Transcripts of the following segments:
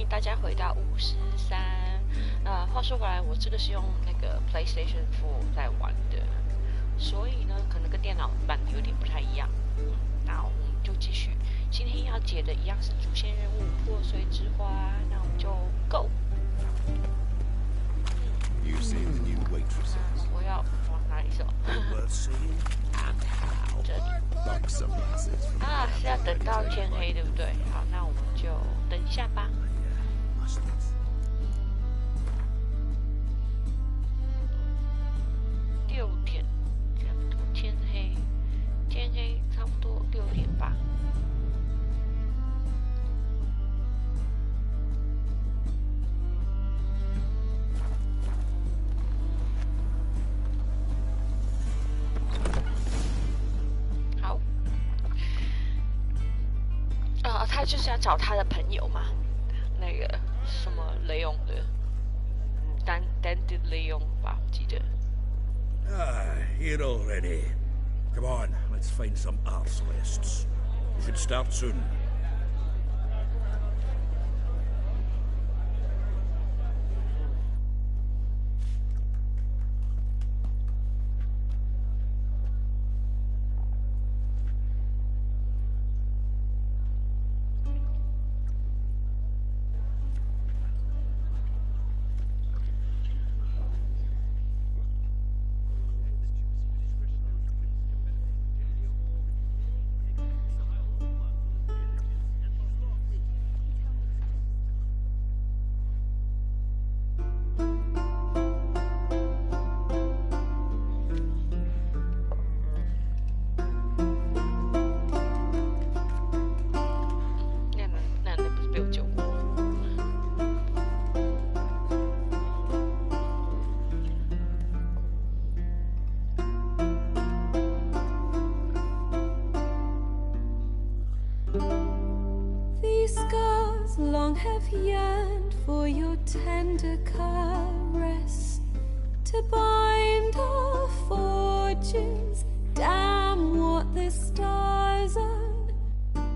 迎大家回到53。话说回来，我这个是用那个 PlayStation 4在玩的，所以呢，可能跟电脑版有点不太一样。那我们就继续，今天要解的一样是主线任务破碎之花，那我们就 Go。我要往哪里走？这里。是要等到天黑，对不对？好，那我们就等一下吧。6点，差不多天黑，差不多6点吧。他就是要找他的朋友嘛，那个什么雷勇的，丹迪雷勇吧，我记得。Here already. Come on, let's find some arse lists. We should start soon. Long have yearned for your tender caress to bind our fortunes. Damn what the stars are.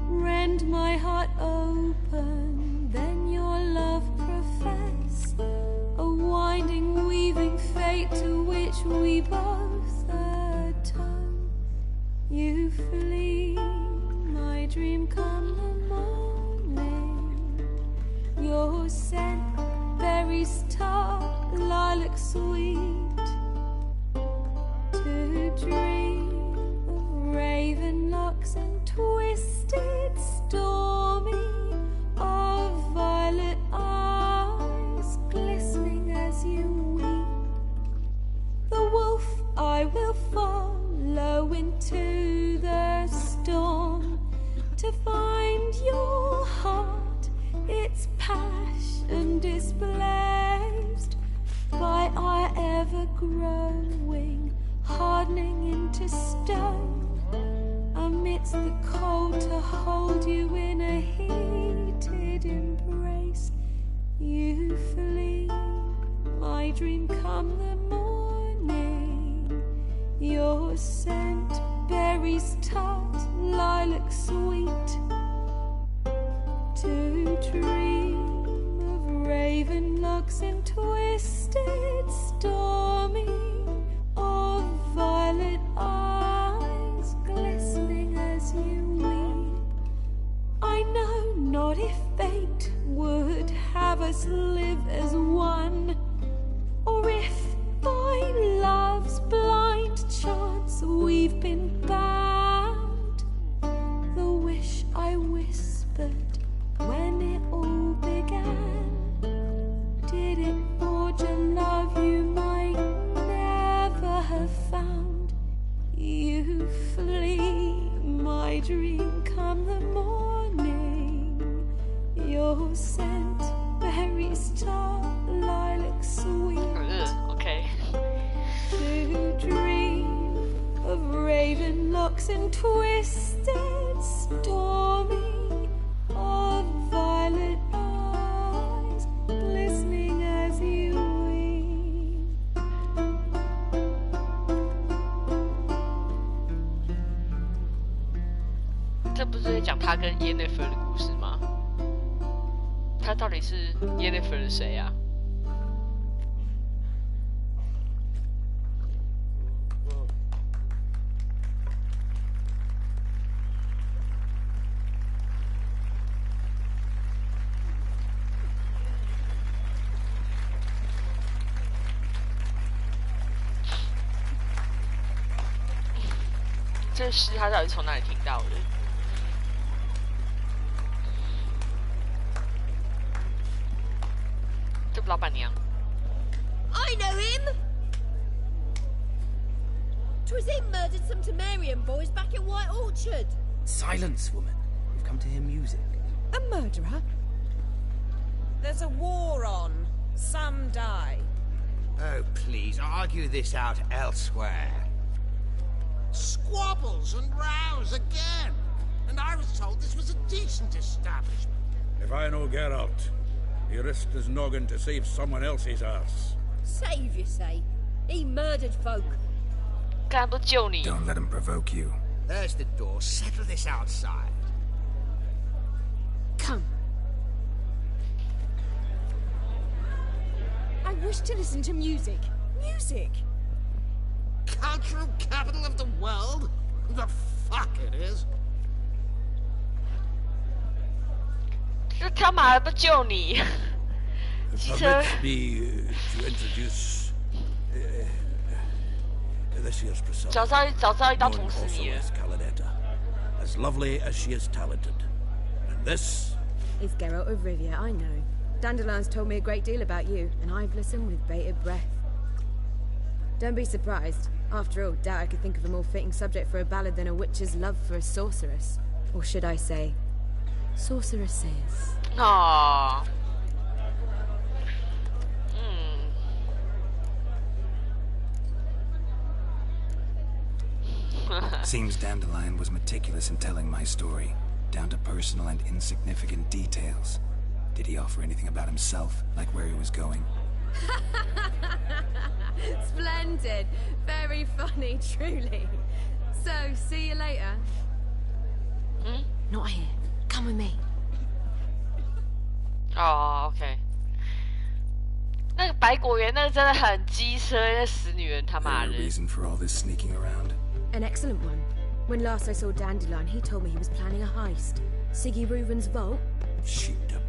Rend my heart open, then your love profess. A winding, weaving fate to which we both atone. You flee, my dream come the morning. Your scent, berries tart, lilac sweet. To dream of raven locks and twisted, stormy, of violet eyes glistening as you weep. The wolf I will follow into the storm to find your heart. Its passion displaced by our ever-growing, hardening into stone. Amidst the cold to hold you in a heated embrace. You flee, my dream come the morning. Your scent, berries tart, lilac sweet. To dream of raven locks and twisted, stormy, of violet eyes glistening as you weep. I know not if fate would have us live as one, or if by love's blind chance we've been bound. The wish I whispered when it all began, did it forge a love you might never have found? You flee, my dream come the morning. Your scent, berries tart, lilac sweet. Okay. To dream of raven locks and twisted, stormy, of violet eyes glistening as you weep. 这不是在讲他跟耶奈芬的故事吗？他到底是 Yennefer 的谁啊？这诗他到底从哪里听到的？这不老板娘。I know him! 'Twas him murdered some Temerian boys back in White Orchard. Silence, woman. We've come to hear music. A murderer? There's a war on. Some die. Oh, please, argue this out elsewhere. Squabbles and rows again. And I was told this was a decent establishment. If I know Geralt, he risked his noggin to save someone else's ass. Save, you say? He murdered folk. 刚才不救你？ Don't let him provoke you. There's the door. Settle this outside. Come. I wish to listen to music. Music. Cultural capital of the world? The fuck it is. 这他妈的不救你！机车。 Permit me to introduce this year's Priscilla. 早知道一刀捅 known 死 also 你了。 as Caladetta. As lovely as she is talented. And this It's Geralt of Rivia, I know. Dandelion's told me a great deal about you, and I've listened with bated breath. Don't be surprised. After all, doubt I could think of a more fitting subject for a ballad than a witcher's love for a sorceress. Or should I say, sorceresses. 哦。Seems Dandelion was meticulous in telling my story, down to personal and insignificant details. Did he offer anything about himself, like where he was going? Splendid. Very funny, truly. So, see you later. Not here. Come with me. 哦 ，OK。那个白果园那个真的很机车，那死女人他妈 Any 的。 reason for all this sneaking around? An excellent one. When last I saw Dandelion, he told me he was planning a heist. Siggy Reuven's vault, sheepdip.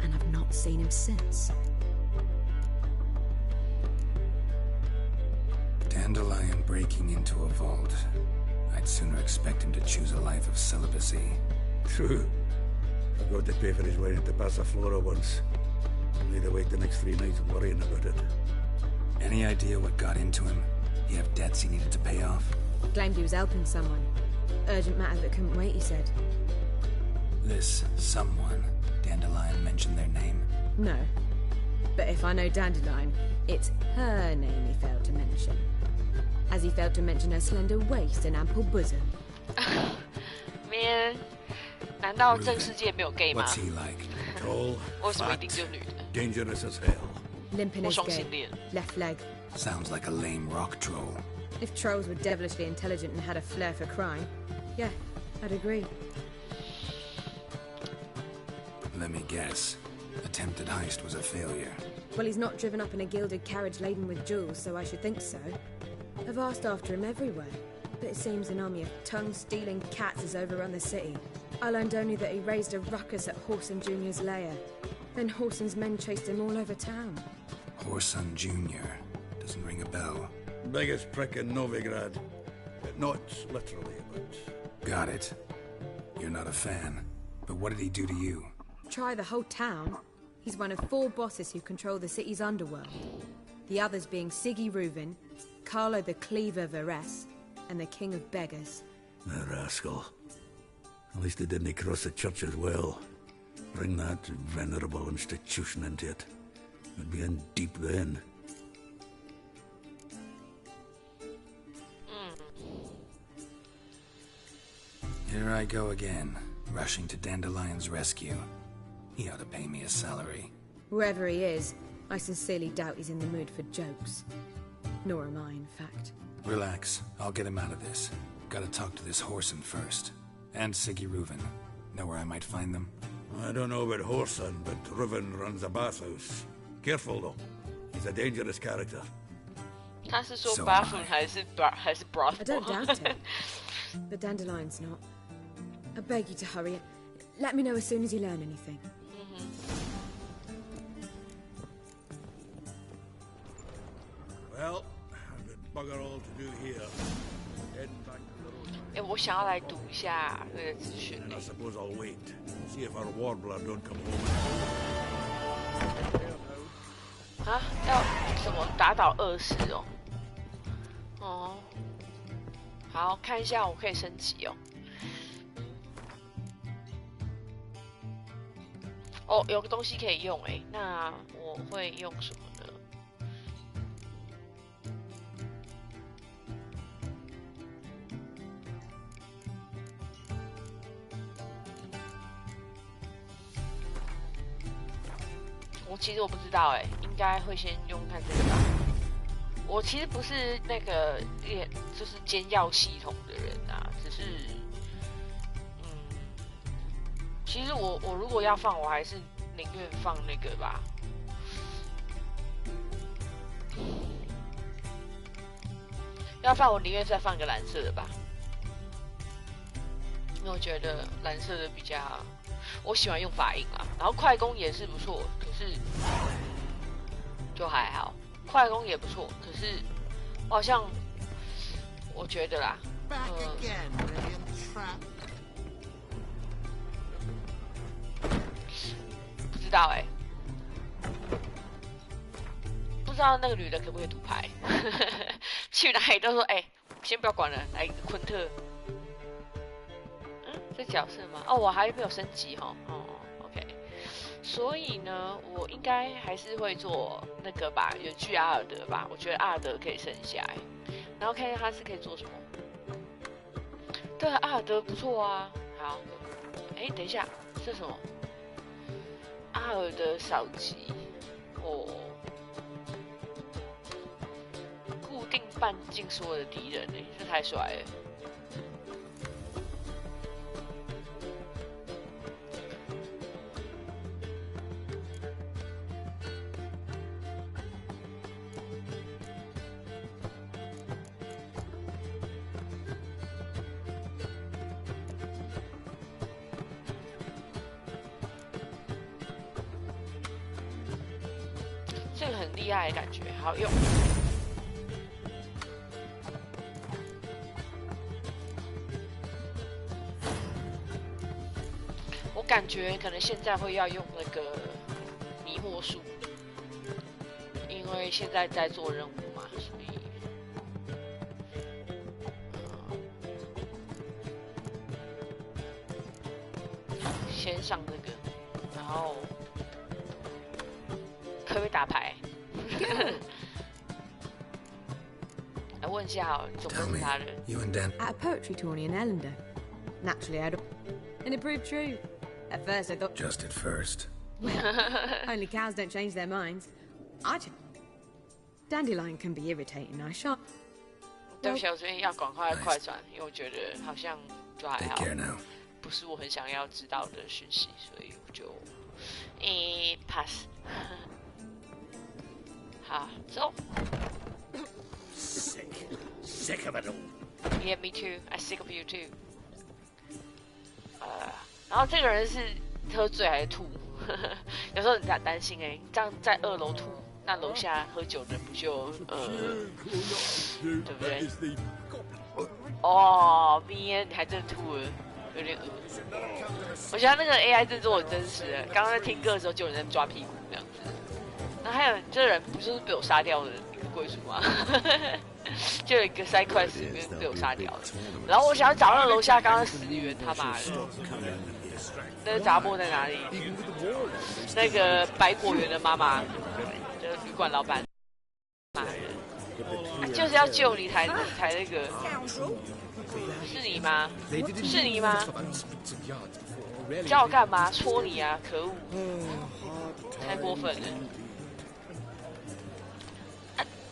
and I've not seen him since. Dandelion breaking into a vault. I'd sooner expect him to choose a life of celibacy. True. I've got to pay for his wine at the Passaflora once. Made her wait the next 3 nights worrying about it. Any idea what got into him? He have debts he needed to pay off? Claimed he was helping someone. Urgent matter that couldn't wait, he said. This someone, Dandelion mentioned their name. No. But if I know Dandelion, it's her name he failed to mention. As he failed to mention her slender waist and ample bosom. Man，难道这个世界没有 gay 吗 What's？he like? Tall, 为什么一定 fat, 只有女的？ dangerous as hell. Limp in 我 his 双 gait. 性恋。 Left leg. Sounds like a lame rock troll. If trolls were devilishly intelligent and had a flair for crime, yeah, I'd agree. Let me guess. Attempted heist was a failure. Well, he's not driven up in a gilded carriage laden with jewels, so I should think so. I've asked after him everywhere, but it seems an army of tongue-stealing cats has overrun the city. I learned only that he raised a ruckus at Whoreson Jr.'s lair. Then Whoreson's men chased him all over town. Whoreson Jr. Doesn't ring a bell. Biggest prick in Novigrad. Not literally, but... Got it. You're not a fan. But what did he do to you? Try the whole town. He's one of 4 bosses who control the city's underworld. The others being Siggy Reuven, Carlo the Cleaver Varese, and the King of Beggars. The rascal. At least he didn't cross the church as well. Bring that venerable institution into it. We'd be in deep then. Here I go again, rushing to Dandelion's rescue. He ought to pay me a salary. Whoever he is, I sincerely doubt he's in the mood for jokes. Nor am I, in fact. Relax, I'll get him out of this. Gotta talk to this Whoreson first. And Siggy Reuven. Know where I might find them? I don't know about Whoreson, but Riven runs a bathhouse. Careful, though. He's a dangerous character. 他是说 So bathroom am I. 还是 brothel？ I don't doubt it. But Dandelion's not. I beg you to hurry. Let me know as soon as you learn anything. Well, I've got bugger all to do here. Heading back to the road. 哎，我想要来读一下那个资讯 And 呢 I。suppose I'll wait. See if our warbler don't come home. 啊，要什么打倒20哦？哦，好，看一下我可以升级哦。哦，有个东西可以用哎，那我会用什么呢？其实我不知道哎，应该会先用看这个吧。我其实不是那个就是煎药系统的人啊，只是其实我如果要放，我还是宁愿放那个吧。要放我宁愿再放个蓝色的吧，因为我觉得蓝色的比较。我喜欢用法印啊，然后快攻也是不错，可是就还好，快攻也不错，可是我好像我觉得啦， Back again, brilliant trap. 不知道哎、不知道那个女的可不可以赌牌，去哪里都说哎、先不要管了，来昆特。这角色吗？哦，我还没有升级哈。哦 ，OK。所以呢，我应该还是会做那个吧，远距阿尔德吧。我觉得阿尔德可以剩下来，然后看一下他是可以做什么。对啊，阿尔德不错啊。好，哎，等一下，这是什么？阿尔德扫击，哦，固定半径所有的敌人，哎，这太帅了。这个很厉害的感觉，好用。我感觉可能现在会要用那个迷惑术，因为现在在做任务嘛，所以先上这个，然后。可不可以打牌？来问一下哦，怎么是他人 You and Dan. At a poetry tourney in Ellender. Naturally, and it proved true. At first, I thought, Just at first. only cows don't change their minds. Dandelion can be irritating, I shan't. 对不起，我这边要赶快快转，因为我觉得好像就还 Take 好， care now. 不是我很想要知道的讯息，所以我就pass。好，走。Sick of it all. Yeah, me too. I sick of you too. 然后这个人是喝醉还是吐？有时候你担心哎，这样在2楼吐，那楼下喝酒的不就对不对？哦，你还真的吐了，有点恶。我觉得那个 AI 制作很真实的，刚刚在听歌的时候就有人在抓屁股这样子。然后还有这人不就是被我杀掉的一个贵族吗？就有一个 side quest 里面被我杀掉了。然后我想要找到楼下刚刚死员，他妈的，那个杂波在哪里？那个百果园的妈妈，就是旅馆老板，妈的，就是要救你才那个，是你吗？是你吗？叫我干嘛？戳你啊！可恶，太过分了。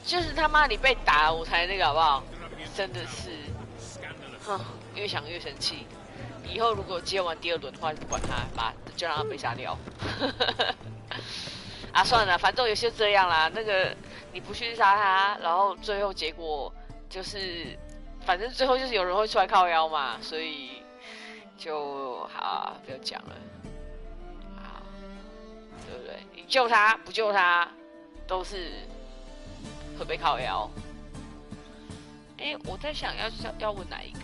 就是他妈你被打我才那个好不好？真的是，哼，越想越生气。以后如果接完第2轮的话，就不管他，就让他被杀掉。啊，算了，反正有些这样啦。那个你不去杀他，然后最后结果就是，反正最后就是有人会出来靠腰嘛，所以就好，不要讲了。好，对不对？你救他不救他，都是会被靠腰。哎，我在想要问哪一个？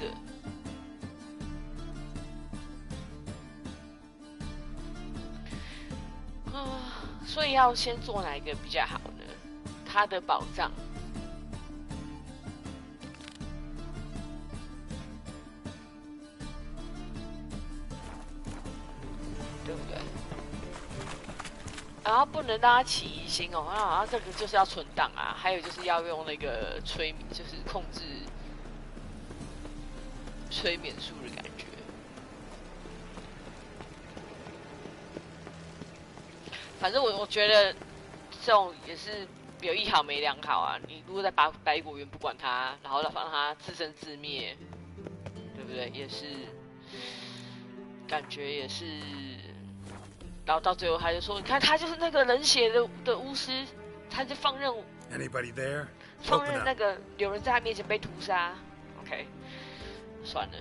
所以要先做哪一个比较好呢？它的保障，对不对？然后不能让它起疑心哦，然后这个就是要存档啊，还有就是要用那个催眠，就是控制催眠术的感觉。反正我觉得这种也是有一好没两好啊。你如果在百果园不管它，然后让它自生自灭，对不对？也是感觉也是，然后到最后他就说：“你看，他就是那个冷血的巫师，他就放任那个有人在他面前被屠杀。” OK， 算了。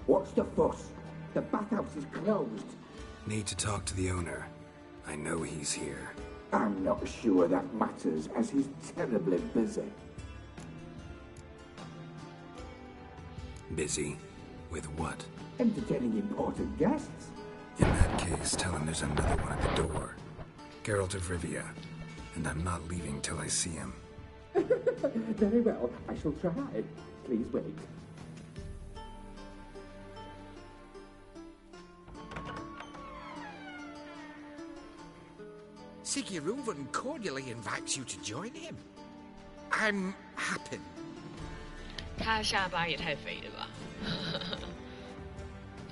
What's the fuss? The bathhouse is closed. Need to talk to the owner. I know he's here. I'm not sure that matters, as he's terribly busy. Busy? With what? Entertaining important guests. In that case, tell him there's another one at the door. Geralt of Rivia. And I'm not leaving till I see him. Very well, I shall try. Please wait. Siguruvin cordially invites you to join him. I'm happy. 他下巴也太肥了吧？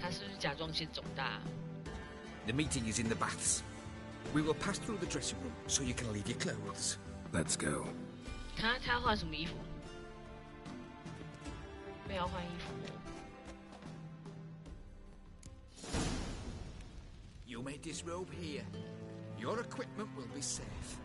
他是不是甲状腺肿大？ The meeting is in the baths. We will pass through the dressing room, so you can leave your clothes. Let's go. 他换什么衣服？没有换衣服。You may disrobe here. Your equipment will be safe.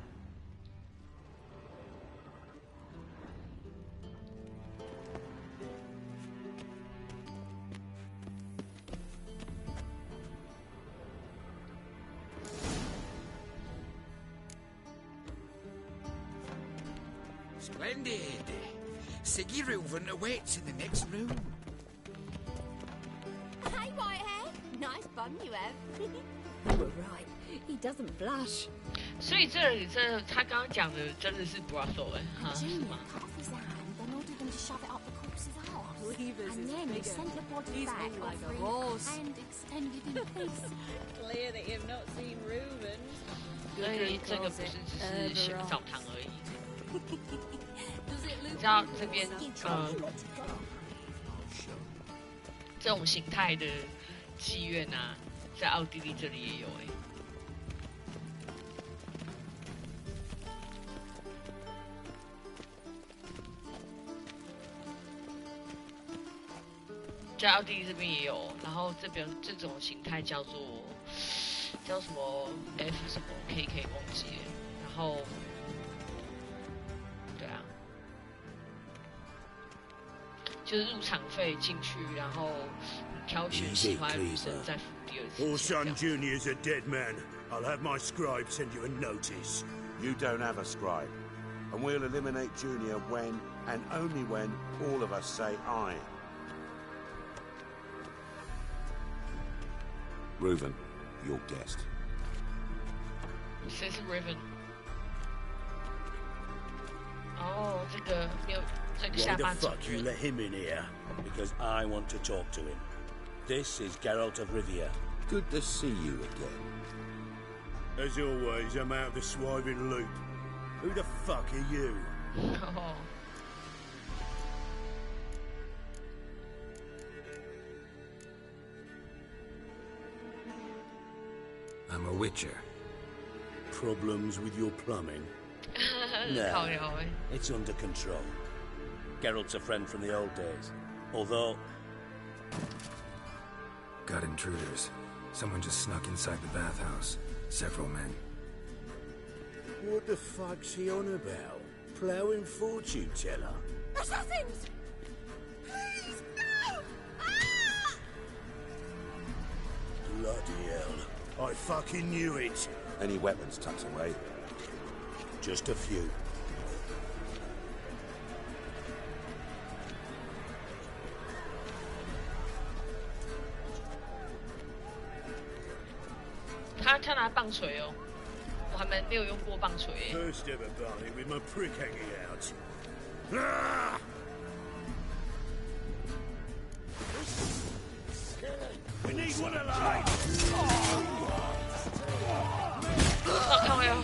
Splendid. Siguruvin awaits in the next room. Hey, Whitehair. Nice bum you have. You were right. He doesn't blush. 所以这里他刚刚讲的真的是 brothel 哎，哈，是 Junior 吗？ cut off his hand, then ordered them to shove it up the corpse's arse. Levers And is then he bigger. sent the body He's back more like a offering horse. hand extended in peace. Clear that you've not seen Reuben. 所以这个不是只是澡堂而已。 Does it 你 look 知道这边这种形态的妓院啊，在奥地利这里也有哎。在奥地利这边也有，然后这边这种形态叫什么 F 什么 KK 忘记了，然后对啊，就是入场费进去，然后挑选喜欢的女生再付第二次钱。 Orson Jr.'s a dead man. I'll have my scribe send you a notice. You don't have a scribe. And we'll eliminate Junior when, and only when, all of us say aye. Reuven, your guest. 谁是 Raven？ 哦，这个没有这个 Why 下 the 巴走 fuck you 人。 let him in here? Because I want to talk to him. This is Geralt of Rivia. Good to see you again. As always, I'm out of the swiving loop. Who the fuck are you? 哦， I'm I'm a Witcher. Problems with your plumbing? No, it's under control. Geralt's a friend from the old days. Although... Got intruders. Someone just snuck inside the bathhouse. Several men. What the fuck's he on about? Ploughing fortune teller? Assassins! Please, no! Ah! Bloody hell. I fucking knew it. Any weapons tucked away? Just a few.他拿棒槌哦，我还没有用过棒槌耶。 First ever Barney with my prick hanging out. Ah! We need one alive. 看我哟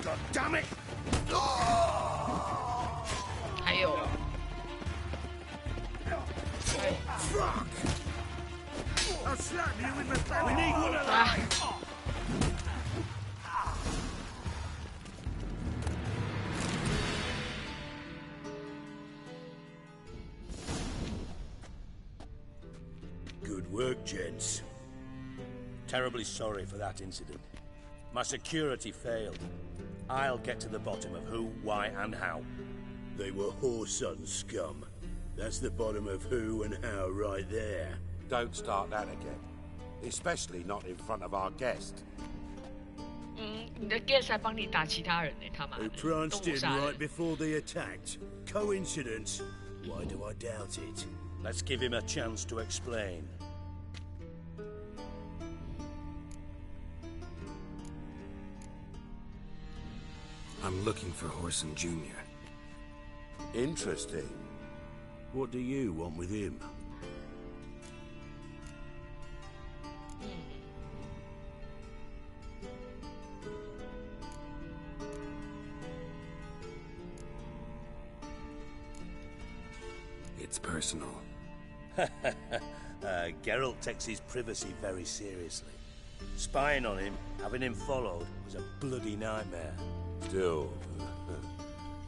！God damn it! 还有， Fuck! I'll slap you with my thumb. We need one alive. Good work, gents. Terribly sorry for that incident. My security failed. I'll get to the bottom of who, why, and how. They were whoreson scum. That's the bottom of who and how right there. Don't start that again. Especially not in front of our guest. 你的 guest 还帮你打其他人呢，他妈的 Who pranced 动物 in 杀人 right before they attacked. Coincidence? Why do I doubt it? Let's give him a chance to explain. I'm looking for Horson Jr. Interesting. What do you want with him? It's personal. Geralt takes his privacy very seriously. Spying on him, having him followed, was a bloody nightmare. Still,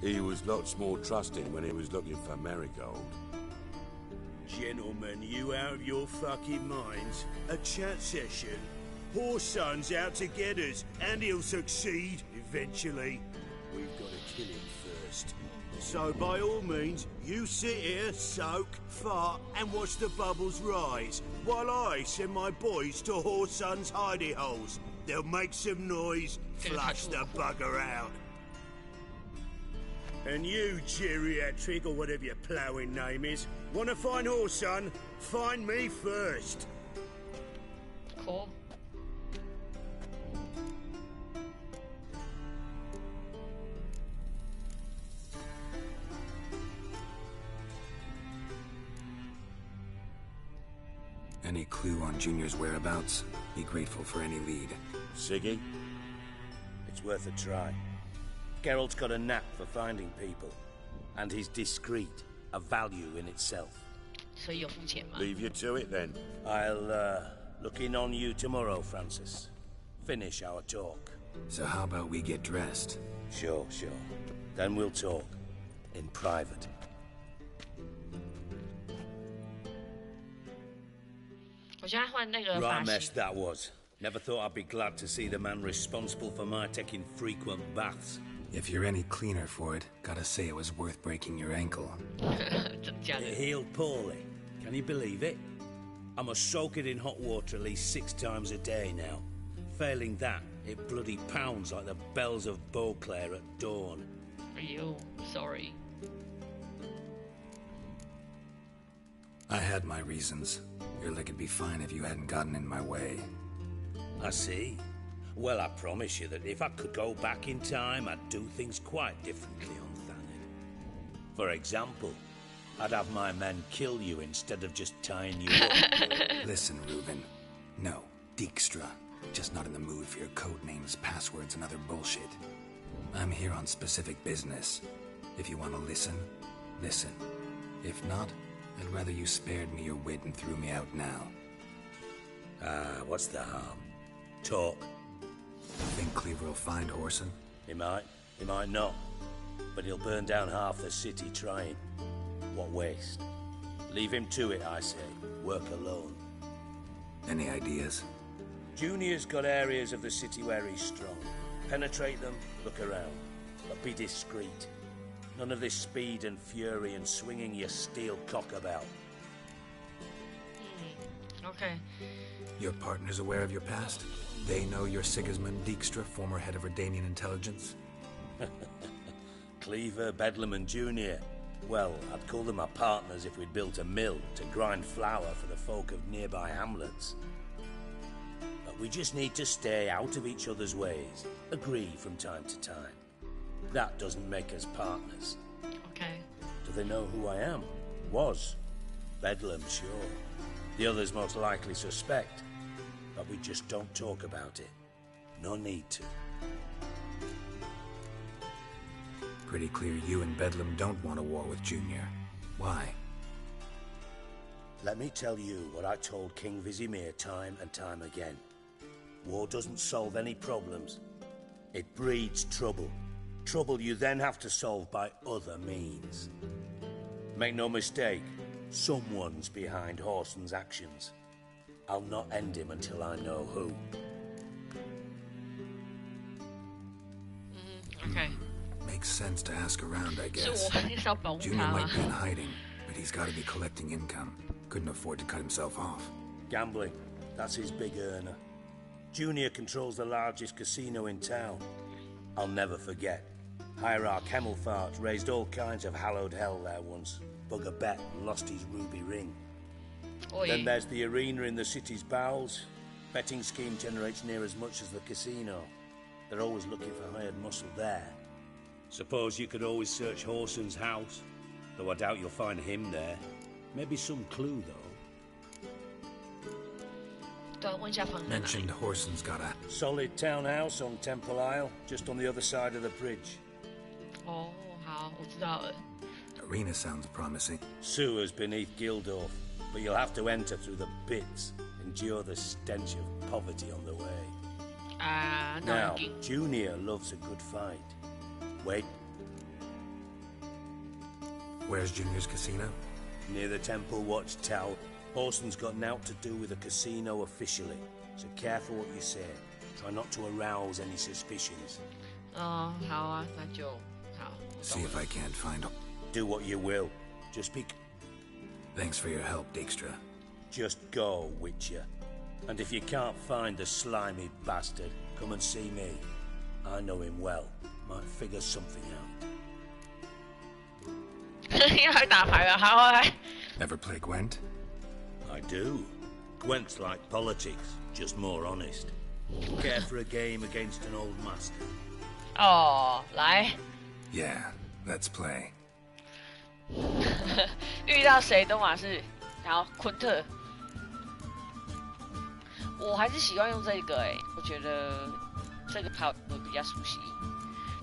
he was lots more trusting when he was looking for Marigold. Gentlemen, you out of your fucking minds? A chat session? Whoreson's out to get us, and he'll succeed, eventually. We've got to kill him first. So by all means, you sit here, soak, fart, and watch the bubbles rise, while I send my boys to Whoreson's hidey holes. They'll make some noise, flush the bugger out. And you, geriatric, or whatever your ploughing name is, want to find Whoreson? Find me first. Cool. Any clue on Junior's whereabouts? Be grateful for any lead. Siggy? It's worth a try. Geralt's got a knack for finding people. And he's discreet, a value in itself. 所以有付钱吗？ Leave you to it then. I'll, look in on you tomorrow, Francis. Finish our talk. So how about we get dressed? Sure. Then we'll talk. In private. 我现在换那个 Right 发 mess 型。 that was. Never thought I'd be glad to see the man responsible for my taking frequent baths. If you're any cleaner for it, gotta say it was worth breaking your ankle. 真的假的 It healed poorly. Can you believe it? I must soak it in hot water at least 6 times a day now. Failing that, it bloody pounds like the bells of Beauclair at dawn. 哎呦 ，sorry。 I had my reasons. Your leg would be fine if you hadn't gotten in my way. I see. Well, I promise you that if I could go back in time, I'd do things quite differently on Thanet. For example, I'd have my men kill you instead of just tying you up. Listen, Reuben. No, Dijkstra. Just not in the mood for your code names, passwords, and other bullshit. I'm here on specific business. If you want to listen, listen. If not, I'd rather you spared me your wit and threw me out now. What's the harm? Talk. Think Cleaver will find Horson? He might not. But he'll burn down half the city trying. What waste? Leave him to it, I say. Work alone. Any ideas? Junior's got areas of the city where he's strong. Penetrate them, look around. But be discreet. None of this speed and fury and swinging your steel cock about. Okay. Your partner's aware of your past? They know you're Sigismund Dijkstra, former head of Redanian intelligence? Cleaver, Bedlam and Junior. Well, I'd call them our partners if we'd built a mill to grind flour for the folk of nearby hamlets. But we just need to stay out of each other's ways. Agree from time to time. That doesn't make us partners. Okay. Do they know who I am? Was. Bedlam, sure. The others most likely suspect. But we just don't talk about it. No need to. Pretty clear you and Bedlam don't want a war with Junior. Why? Let me tell you what I told King Vizimir time and time again. War doesn't solve any problems. It breeds trouble. Trouble you then have to solve by other means. Make no mistake, someone's behind Horson's actions. I'll not end him until I know who. Okay. Makes sense to ask around, I 是 guess. 我还是要保护 Junior 他 might be in 啊。 hiding, but he's got to be collecting income. Couldn't afford to cut himself off. Gambling, that's his big earner. Junior controls the largest casino in town. I'll never forget. Hierarch Hemmelfart raised all kinds of hallowed hell there once. Bugger bet and lost his ruby ring. Then there's the arena in the city's bowels. Betting scheme generates near as much as the casino. They're always looking for hired muscle there. Suppose you could always search Horson's house, though I doubt you'll find him there. Maybe some clue, though. 对啊，问一下房子在哪里 Mentioned Horson's got a... Solid townhouse on Temple Isle, just on the other side of the bridge. 哦，好，我知道了。 Arena sounds promising. Sewers beneath Gildorf, but you'll have to enter through the pits, endure the stench of poverty on the way. 啊，那 Now, 一定 Junior loves a good fight. Wait, Where's Junior's casino? near the Temple Watchtower. Horson's got naught to do with the casino officially, so careful what you say. Try not to arouse any suspicions. 好啊，那就好。 See if I can't find him. Do what you will. Just be... Thanks for your help, Dijkstra. Just go, Witcher. And if you can't find the slimy bastard, come and see me. I know him well. Might figure something out. 要来打牌了，好来。 Ever play Gwent? I do. Gwent's like politics, just more honest. Care for a game against an old master? 哦，来， Yeah, let's play. 遇到谁都嘛是，然后昆特，我还是喜欢用这个我觉得这个牌我比较熟悉。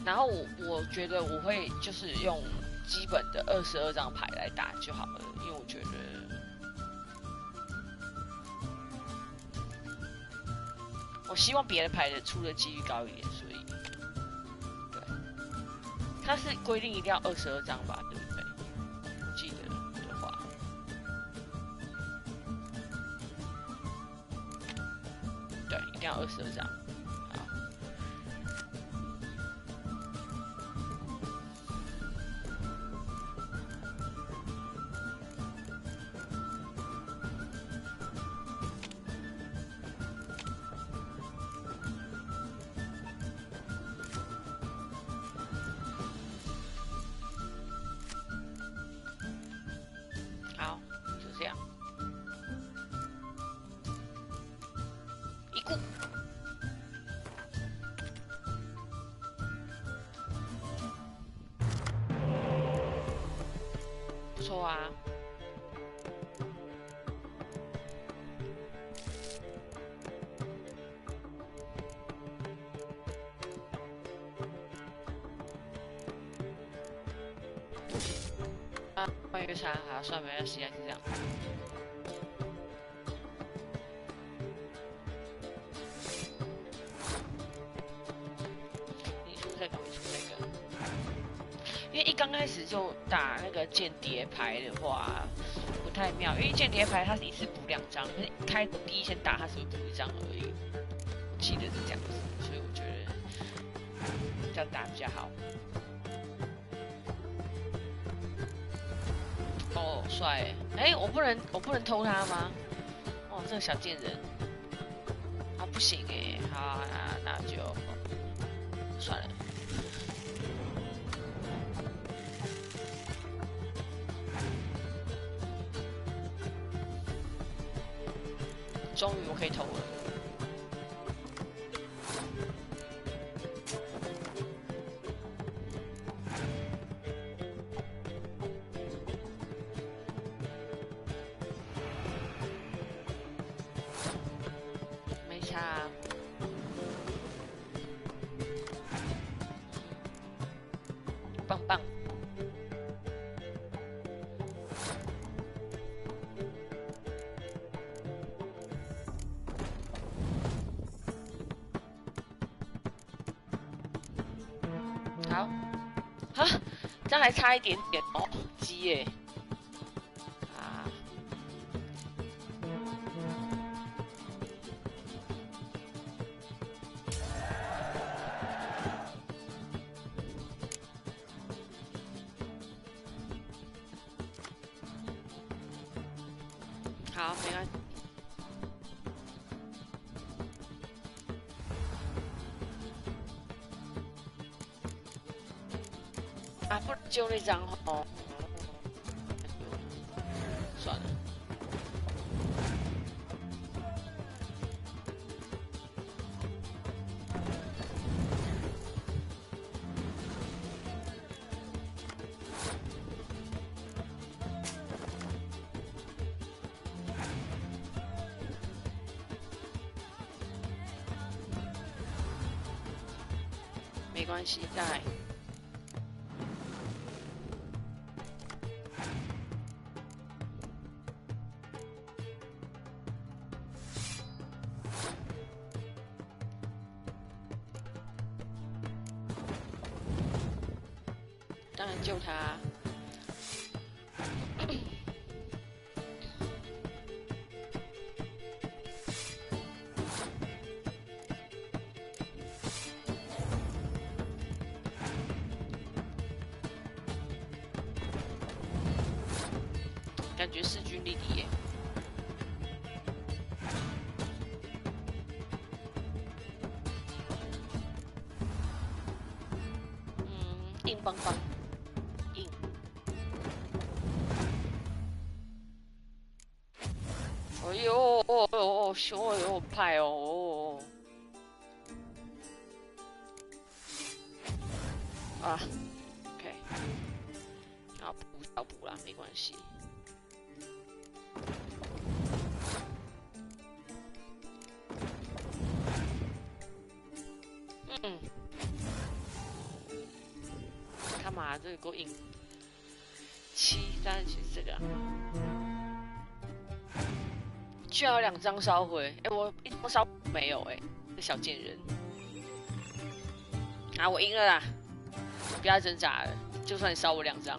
然后我觉得我会就是用基本的22张牌来打就好了，因为我觉得我希望别的牌的出的几率高一点，所以对，它是规定一定要22张吧，对不对？我记得的话，对，一定要22张。好，就这样。一顾，不错啊。越差，好，算没关系啊，就这样。你出这个，我出这个。因为一刚开始就打那个间谍牌的话，不太妙。因为间谍牌它是一次补2张，可是开第一先打它只会补1张而已。我记得是这样子，所以我觉得这样打比较好。哦，帅！哎，我不能偷他吗？哦，这个小贱人，啊，不行哎，好，那就算了。终于我可以偷了。没差啊。棒棒。好，啊，这样还差一点点哦，鸡耶！啊，好，没关系。啊，不就那张哦，算了。没关系，再来。当然救他。感觉势均力敌耶。硬邦邦。哎呦，凶哎呦，派哦，啊 ，OK， 然后补啦，没关系。干嘛？这个够硬。7-3其实这个、啊。居然有2张烧毁，我1张烧没有这小贱人。啊，我赢了啦！不要挣扎了，就算你烧我2张。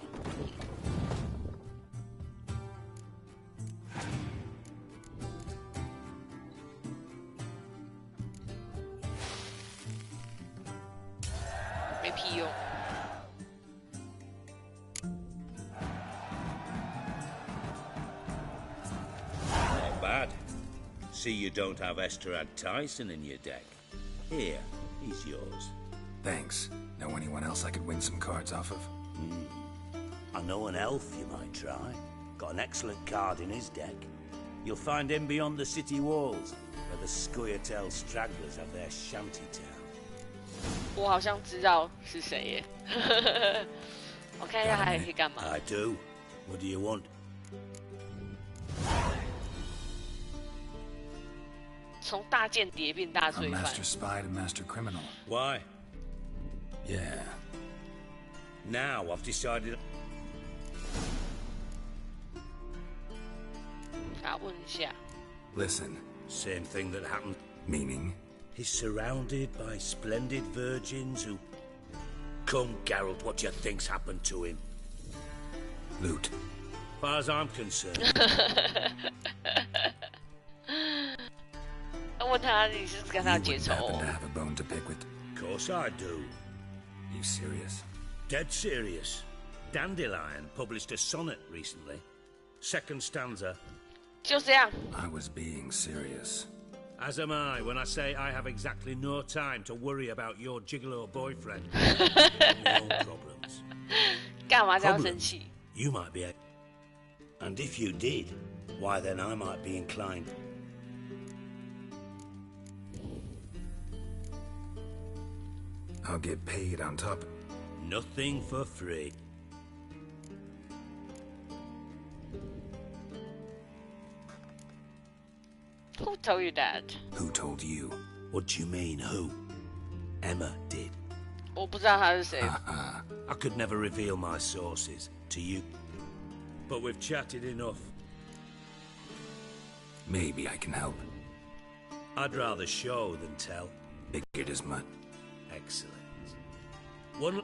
没屁用。Bad. See you don't have Esterad Tyson in your deck. Here, he's yours. Thanks. Know anyone else I could win some cards off of? I know an elf you might try. Got an excellent card in his deck. You'll find him beyond the city walls, where the Scoia'tael stragglers have their shanty town. 我好像知道是谁耶。我看一下还可以干嘛。I do. What do you want? 从大间谍变大罪犯。A master spy to master criminal. Why? Yeah. Now I've decided. 问一下。Listen. Same thing that happened. Meaning? He's surrounded by splendid virgins who... Come, Geralt, what do you think's happened to him? Loot. As far as I'm concerned. 问他你是跟他结仇 You wouldn't happen to have a bone to pick with? Of course I do. You serious? Dead serious. Dandelion published a sonnet recently. Second stanza. 就这样。 I was being serious. As am I when I say I have exactly no time to worry about your gigolo boyfriend. No problems. 干嘛这样生气？ You might be. And if you did, why then I might be inclined. I'll get paid on top. Nothing for free. Who told you that? Who told you? What do you mean, who? Emma did. 我不知道他是谁。I could never reveal my sources to you. But we've chatted enough. Maybe I can help. I'd rather show than tell. Figured as much. Excellent. One...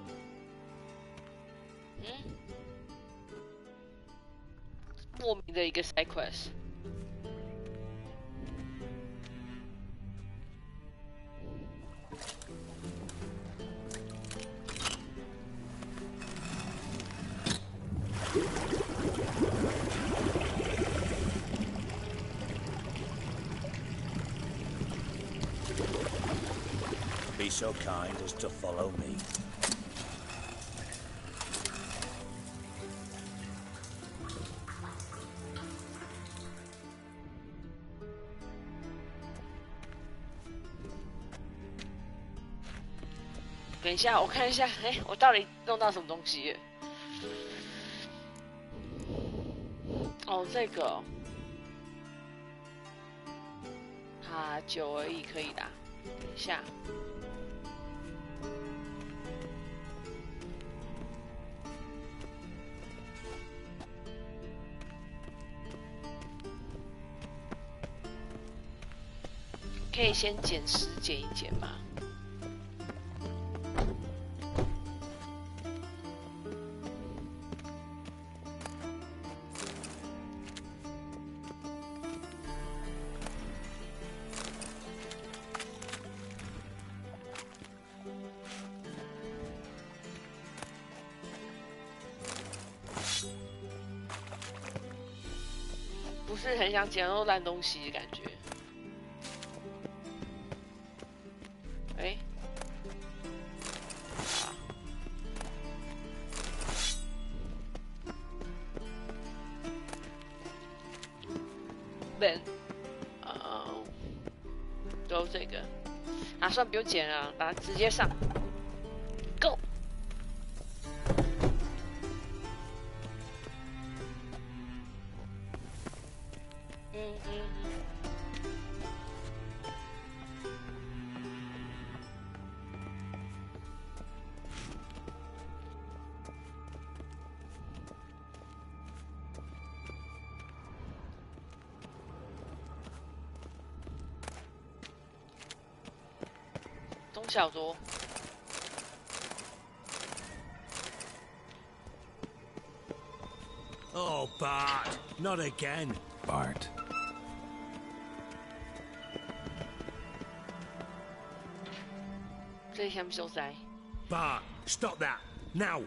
莫名的一个 side quest。Be so kind as to follow me. "等一下，我看一下，我到底弄到什么东西？哦，这个，9而已，可以的。等一下。可以先减10减一减吗？不是很想捡到烂东西的感觉。都这个，算不用捡了，把它直接上 ，Go。中小桌。Oh, Bart, not again. Bart. Bart, stop that now.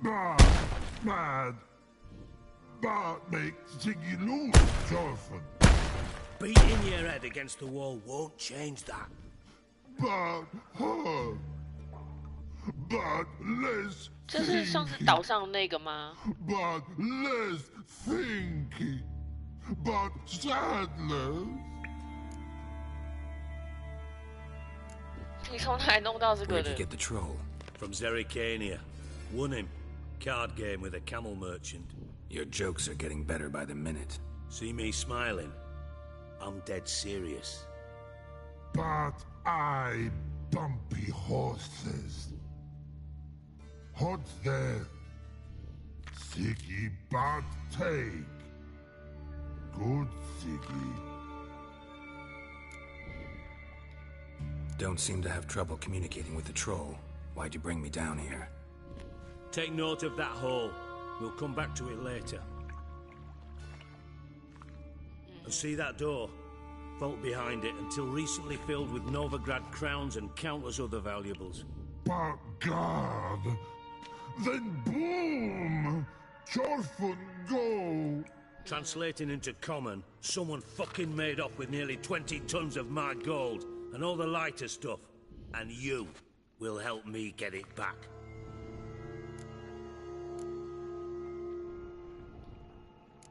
Bart, mad. Bart makes Ziggy lose, Jonathan. Beating your head against the wall won't change that. But hurt. But less 这是上次岛上的那个吗 ？But less thinking. But sadness. 你从哪里弄到这个的 Where'd you get the troll? From Zerrikania. Won him. Card game with a camel merchant. Your jokes are getting better by the minute. See me smiling? I'm dead serious. But I bumpy horses. Hot there. Sicky but take. good, Ziggy. Don't seem to have trouble communicating with the troll. Why'd you bring me down here? Take note of that hole. We'll come back to it later. And see that door? Vault behind it, until recently filled with Novigrad crowns and countless other valuables. But God! Then boom! Chorfun go! Translating into common, someone fucking made off with nearly 20 tons of my gold and all the lighter stuff. And you will help me get it back.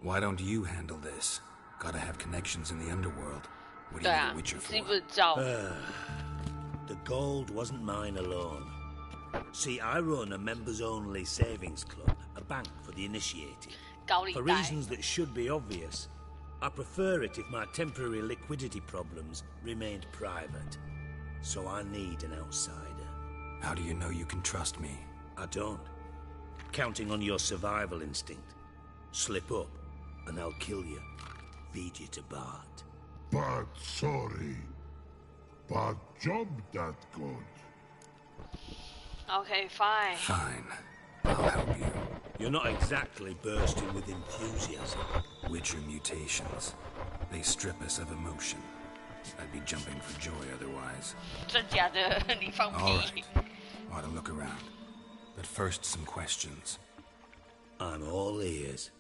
Why don't you handle this? Gotta have connections in the underworld. What do you need a Witcher for? The gold wasn't mine alone. See, I run a members-only savings club, a bank for the initiated. For reasons that should be obvious, I prefer it if my temporary liquidity problems remained private. So I need an outsider. How do you know you can trust me? I don't. Counting on your survival instinct. Slip up, and I'll kill you. Feed you to Bart. But sorry. But job that good. Okay, fine. Fine. I'll help you. You're not exactly bursting with enthusiasm. Witcher mutations. They strip us of emotion. I'd be jumping for joy otherwise. 真假的，你放屁。All right. Ought to look around. But first, some questions. I'm all ears.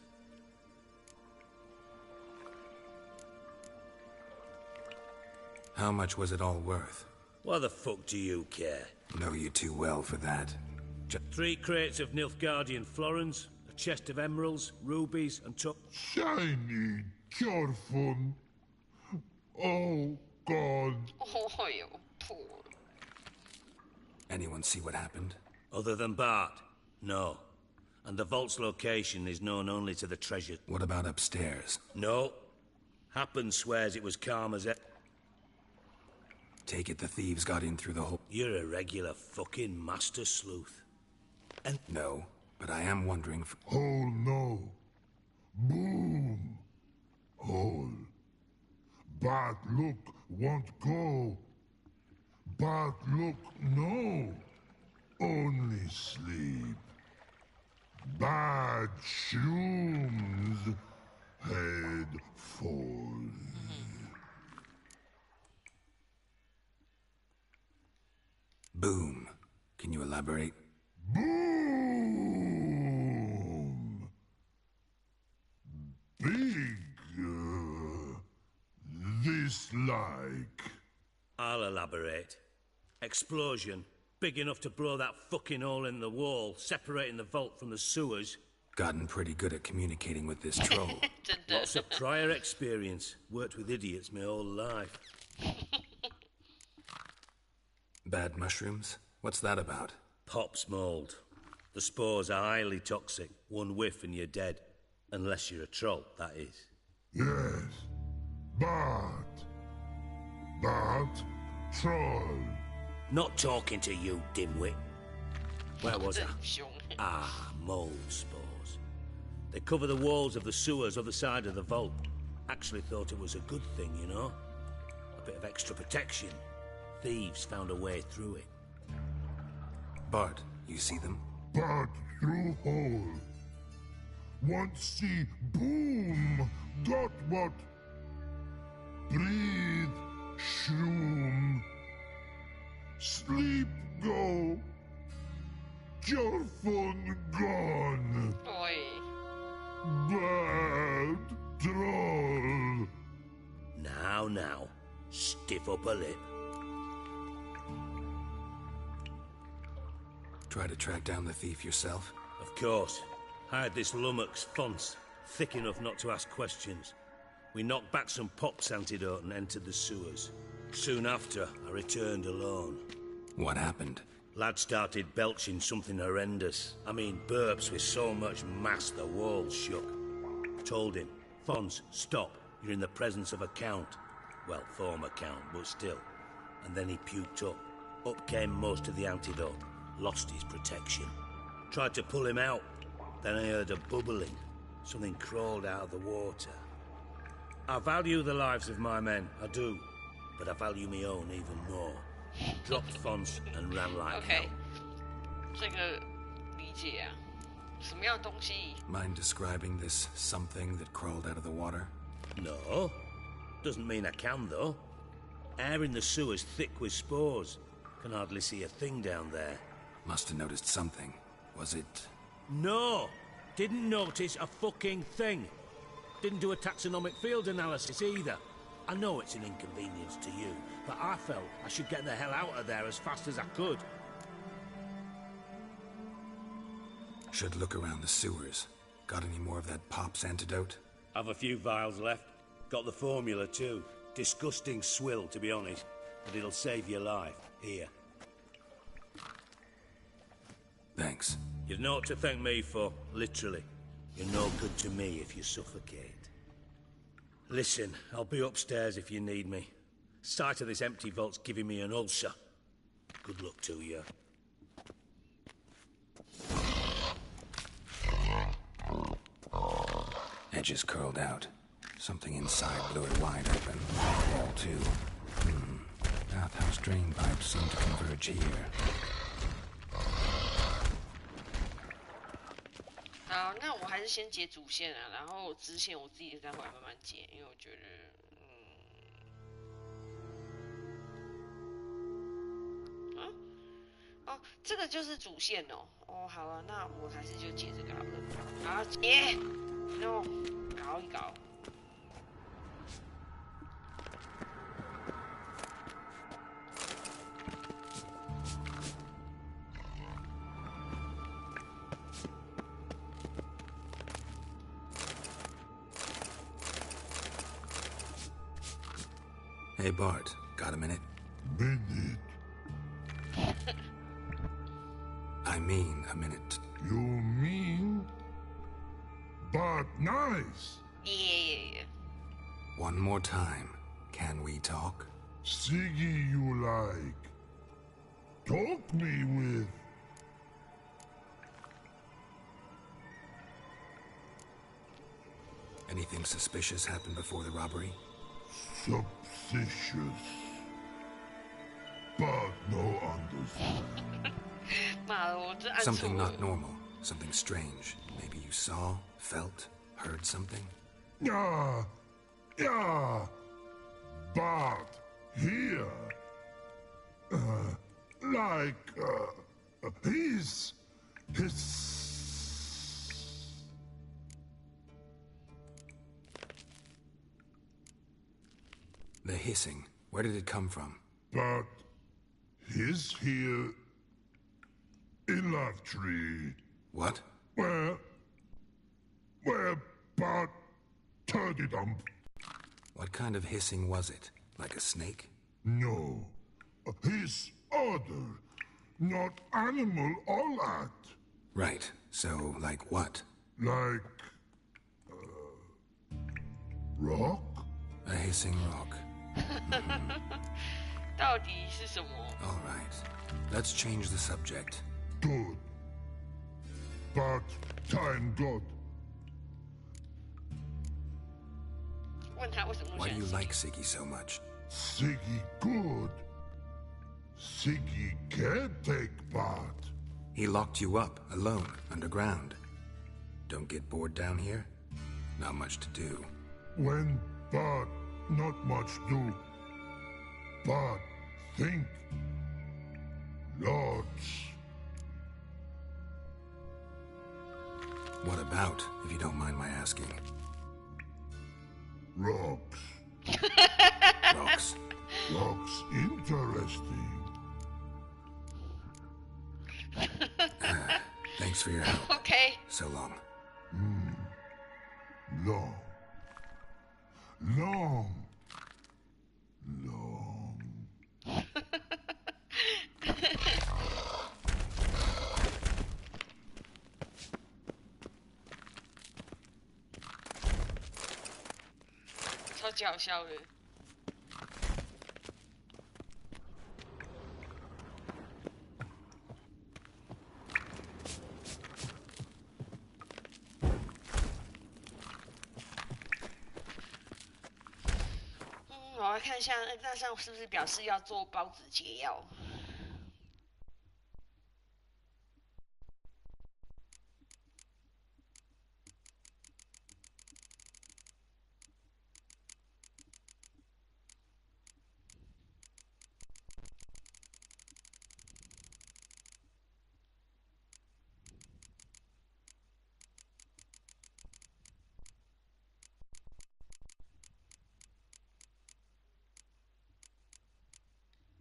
How much was it all worth? Why the fuck do you care? Know you too well for that. 3 crates of Nilfgaardian florins, a chest of emeralds, rubies, and Shiny Chorfun. Oh, God. Oh, you poor. Anyone see what happened? Other than Bart? No. And the vault's location is known only to the treasure. What about upstairs? No. Happen swears it was Karma's... Take it the thieves got in through the hole. You're a regular fucking master sleuth. And... No, but I am wondering if... Oh, no. Boom. Hole. But look, won't go. But look, no. Only sleep. Bad shrooms. Head falls. Boom. Can you elaborate? Boom! Big. This like. I'll elaborate. Explosion. Big enough to blow that fucking hole in the wall, separating the vault from the sewers. Gotten pretty good at communicating with this troll. Lots of prior experience. Worked with idiots my whole life. Bad mushrooms? What's that about? Pops mold. The spores are highly toxic. One whiff and you're dead. Unless you're a troll, that is. Yes. But troll. Not talking to you, dimwit. Where was I? Mold spores. They cover the walls of the sewers other side of the vault. Actually thought it was a good thing, you know? A bit of extra protection. Thieves found a way through it. Bart, you see them? But through hole. Want see boom. Got what? Breathe. Shroom. Sleep go. Your phone gone. Oi. Bad troll. Now. Stiff up a lip. Try to track down the thief yourself? Of course. I had this lummox Fonce, thick enough not to ask questions. We knocked back some Pop's antidote and entered the sewers. Soon after, I returned alone. What happened? Lad started belching something horrendous. I mean, burps with so much mass the walls shook. Told him, Fonce, stop. You're in the presence of a count. Well, former count, but still. And then he puked up. Up came most of the antidote. Lost his protection. Tried to pull him out. Then I heard a bubbling. Something crawled out of the water. I value the lives of my men, I do. But I value my own even more. Dropped fonts and ran like OK， hell. 这个理解啊，什么样的东西？ Mind describing this something that crawled out of the water? No. Doesn't mean I can, though. Air in the sewer's thick with spores. Can hardly see a thing down there. Must have noticed something. Was it... No! Didn't notice a fucking thing. Didn't do a taxonomic field analysis either. I know it's an inconvenience to you, but I felt I should get the hell out of there as fast as I could. Should look around the sewers. Got any more of that Pop's antidote? Have a few vials left. Got the formula too. Disgusting swill, to be honest, but it'll save your life. Here. Thanks. You've naught to thank me for, literally. You're no good to me if you suffocate. Listen, I'll be upstairs if you need me. Sight of this empty vault's giving me an ulcer. Good luck to you. Edges curled out. Something inside blew it wide open. Wall too. Bathhouse drain pipes seem to converge here. 好，那我还是先解主线啊，然后支线我自己再回来慢慢解，因为我觉得，哦，这个就是主线哦。哦，好了，那我还是就解这个好了。好，解，然后搞一搞。Hey Bart, got a minute? Minute? I mean a minute. You mean? But nice. Yeah. One more time. Can we talk? Siggy you like. Talk me with. Anything suspicious happened before the robbery? Suspicious. But no understand. Something not normal. Something strange. Maybe you saw, felt, heard something? Yeah. But here. His. The hissing. Where did it come from? But he's here in Love Tree. What? Where but turdy dump. What kind of hissing was it? Like a snake? No. His other. Not animal all that. Right. So, like what? Like rock? A hissing rock. 到底是什么？ All right. Let's change the subject. Good. But time good. 问他为什么 Why 喜 do 欢 you like Siggy so much? Siggy good. Siggy can't take part. He locked you up, alone, underground. Don't get bored down here? Not much to do. When but not much do. But think. Lots. What about, if you don't mind my asking? Rocks. Rocks. Rocks interesting. Thanks for your help. OK， So long. Long. Long. 超级好笑的。来看一下，那这样是不是表示要做包子解药？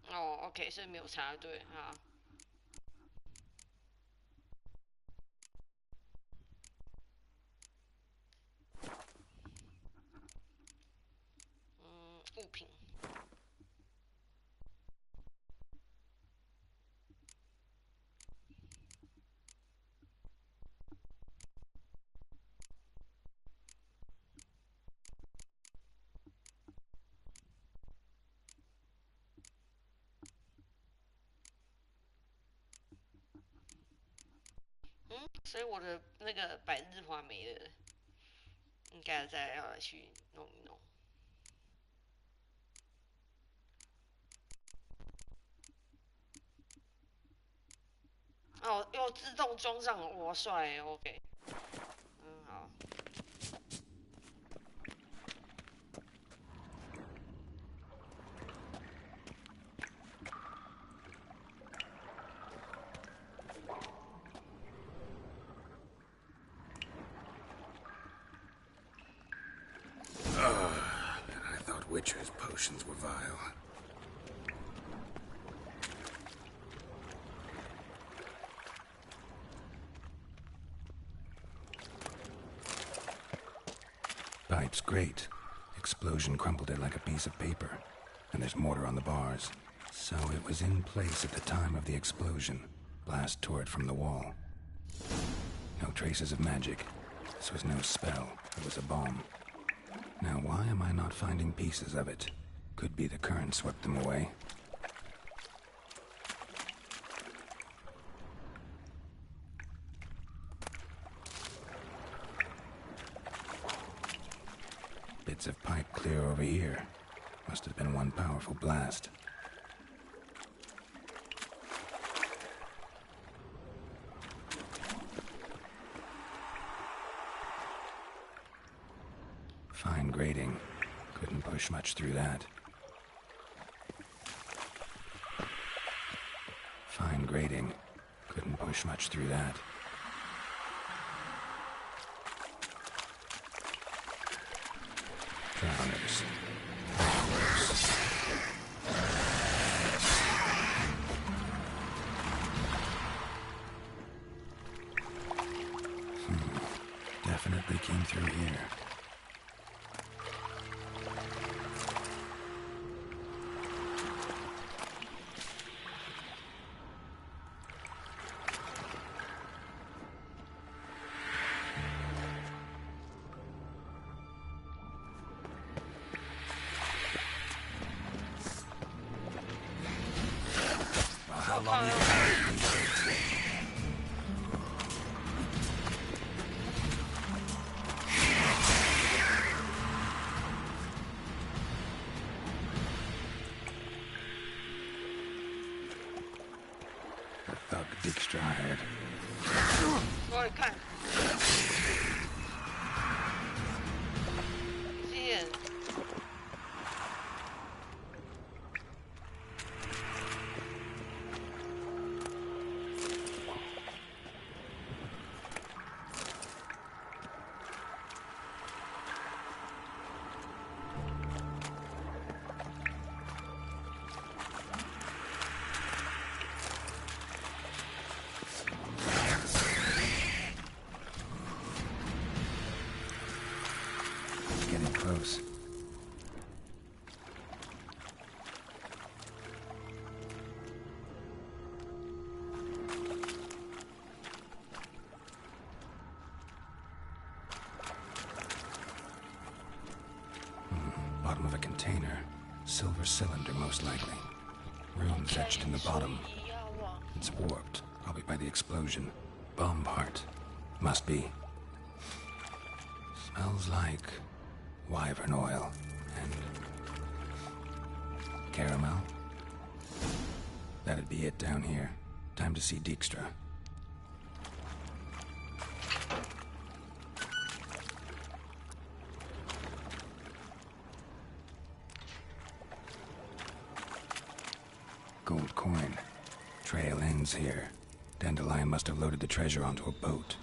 哦 ，OK， 所以没有查对哈。物品。所以我的那个百日花没了，应该再要来去弄一弄。哦，又自动装上了，哇帅 ，OK。好。I thought Witcher's potions were vile. Pipe's great. Explosion crumpled it like a piece of paper. And there's mortar on the bars. So it was in place at the time of the explosion. Blast tore it from the wall. No traces of magic. This was no spell. It was a bomb. Now, why am I not finding pieces of it? Could be the current swept them away. Bits of pipe clear over here. Must have been one powerful blast. Fine grating. Couldn't push much through that. Fine grating. Couldn't push much through that. Drowners. Definitely came through here. How long have you had these things? The thug Dijkstra hired. 过来看。剑。Getting close. Bottom of a container. Silver cylinder, most likely. Runes etched in the bottom. It's warped, probably by the explosion. Bomb part. Must be. Smells like wyvern oil and caramel? That'd be it down here. Time to see Dijkstra. Gold coin. Trail ends here. Dandelion must have loaded the treasure onto a boat.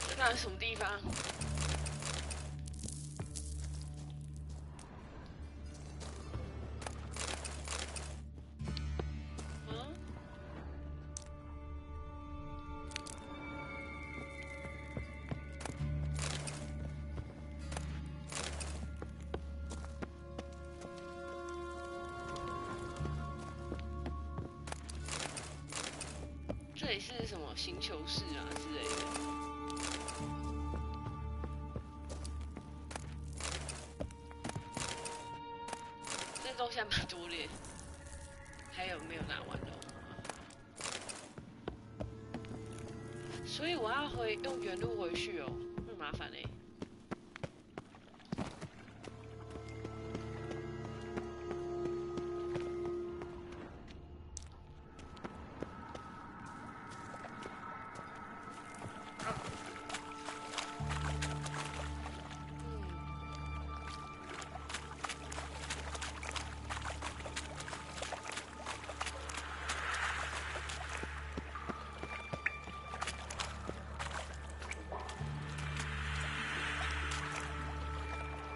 这到底什么地方？这里是什么星球市啊之类的？这东西还蛮多的，还有没有拿完的？所以我要用原路回去哦，很麻烦嘞。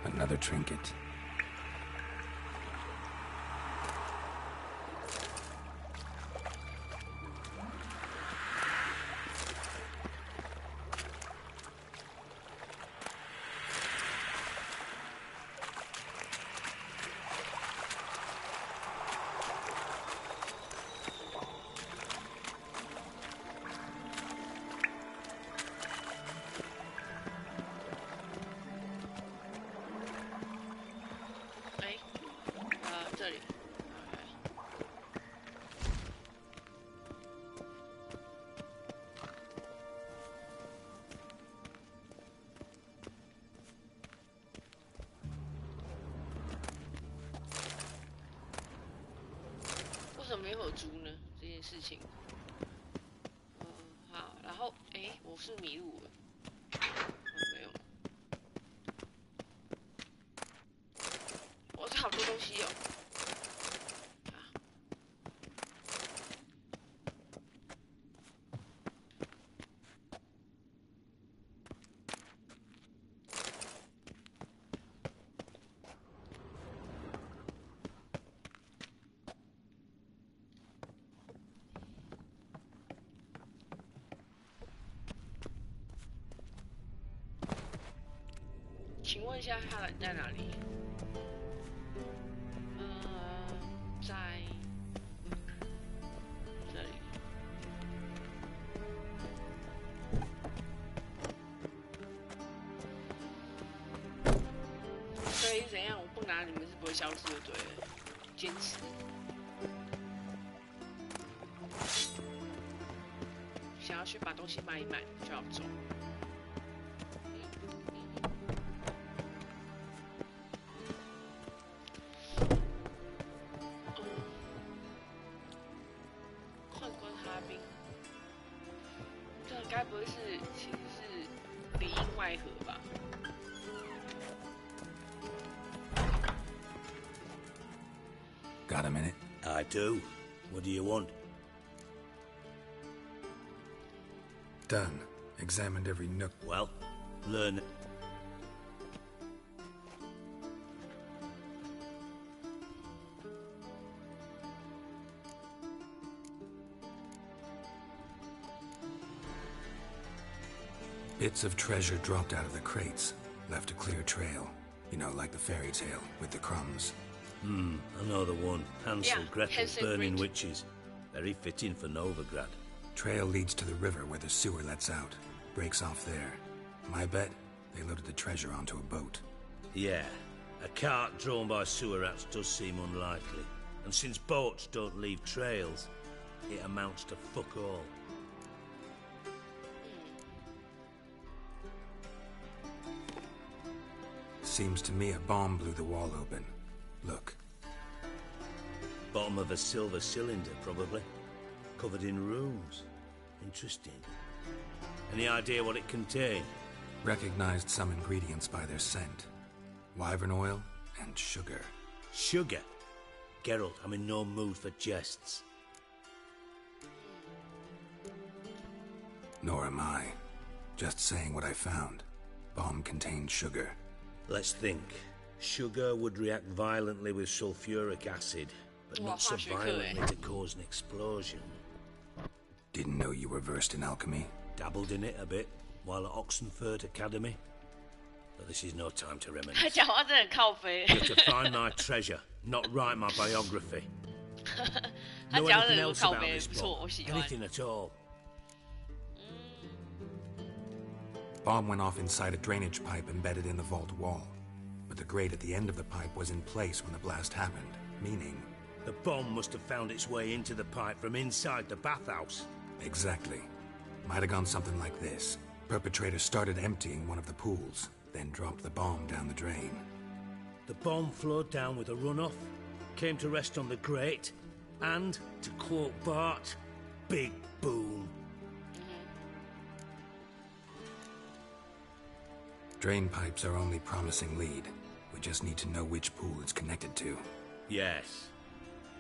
Another trinket.为什么没有猪呢？这件事情，好，然后，我是迷路了，没有，哇，这好多东西哦，请问一下，他人在哪里？在这里。所以怎样？我不拿你们是不会消失的，对了，坚持。想要去把东西卖一卖，就要走。该不会是其实是里应外合吧？ Got a minute? I do. What do you want? Done. Examined every nook. Well, learn. Bits of treasure dropped out of the crates, left a clear trail. You know, like the fairy tale with the crumbs. I know the one. Hansel, Yeah, Gretel, Hansel burning Gretel. witches. Very fitting for Novigrad. Trail leads to the river where the sewer lets out. Breaks off there. My bet, they loaded the treasure onto a boat. Yeah, a cart drawn by sewer rats does seem unlikely. And since boats don't leave trails, it amounts to fuck all. Seems to me a bomb blew the wall open. Look. Bottom of a silver cylinder, probably. Covered in runes. Interesting. Any idea what it contained? Recognized some ingredients by their scent. Wyvern oil and sugar. Sugar? Geralt, I'm in no mood for jests. Nor am I. Just saying what I found. Bomb contained sugar. Let's think. Sugar would react violently with sulfuric acid, but not so violently to cause an explosion. Didn't know you were versed in alchemy. Dabbled in it a bit while at Oxenford Academy. But this is no time to reminisce. 他讲话真的很靠北。 You're to find my treasure, not write my biography. 他 Know 讲的 anything 很 else 靠 about 北， this 不错， book? 我喜欢。 Anything at all? Bomb went off inside a drainage pipe embedded in the vault wall. But the grate at the end of the pipe was in place when the blast happened, meaning... The bomb must have found its way into the pipe from inside the bathhouse. Exactly. Might have gone something like this. Perpetrator started emptying one of the pools, then dropped the bomb down the drain. The bomb flowed down with a runoff, came to rest on the grate, and, to quote Bart, big boom. Drain pipes are only promising lead. We just need to know which pool it's connected to. Yes.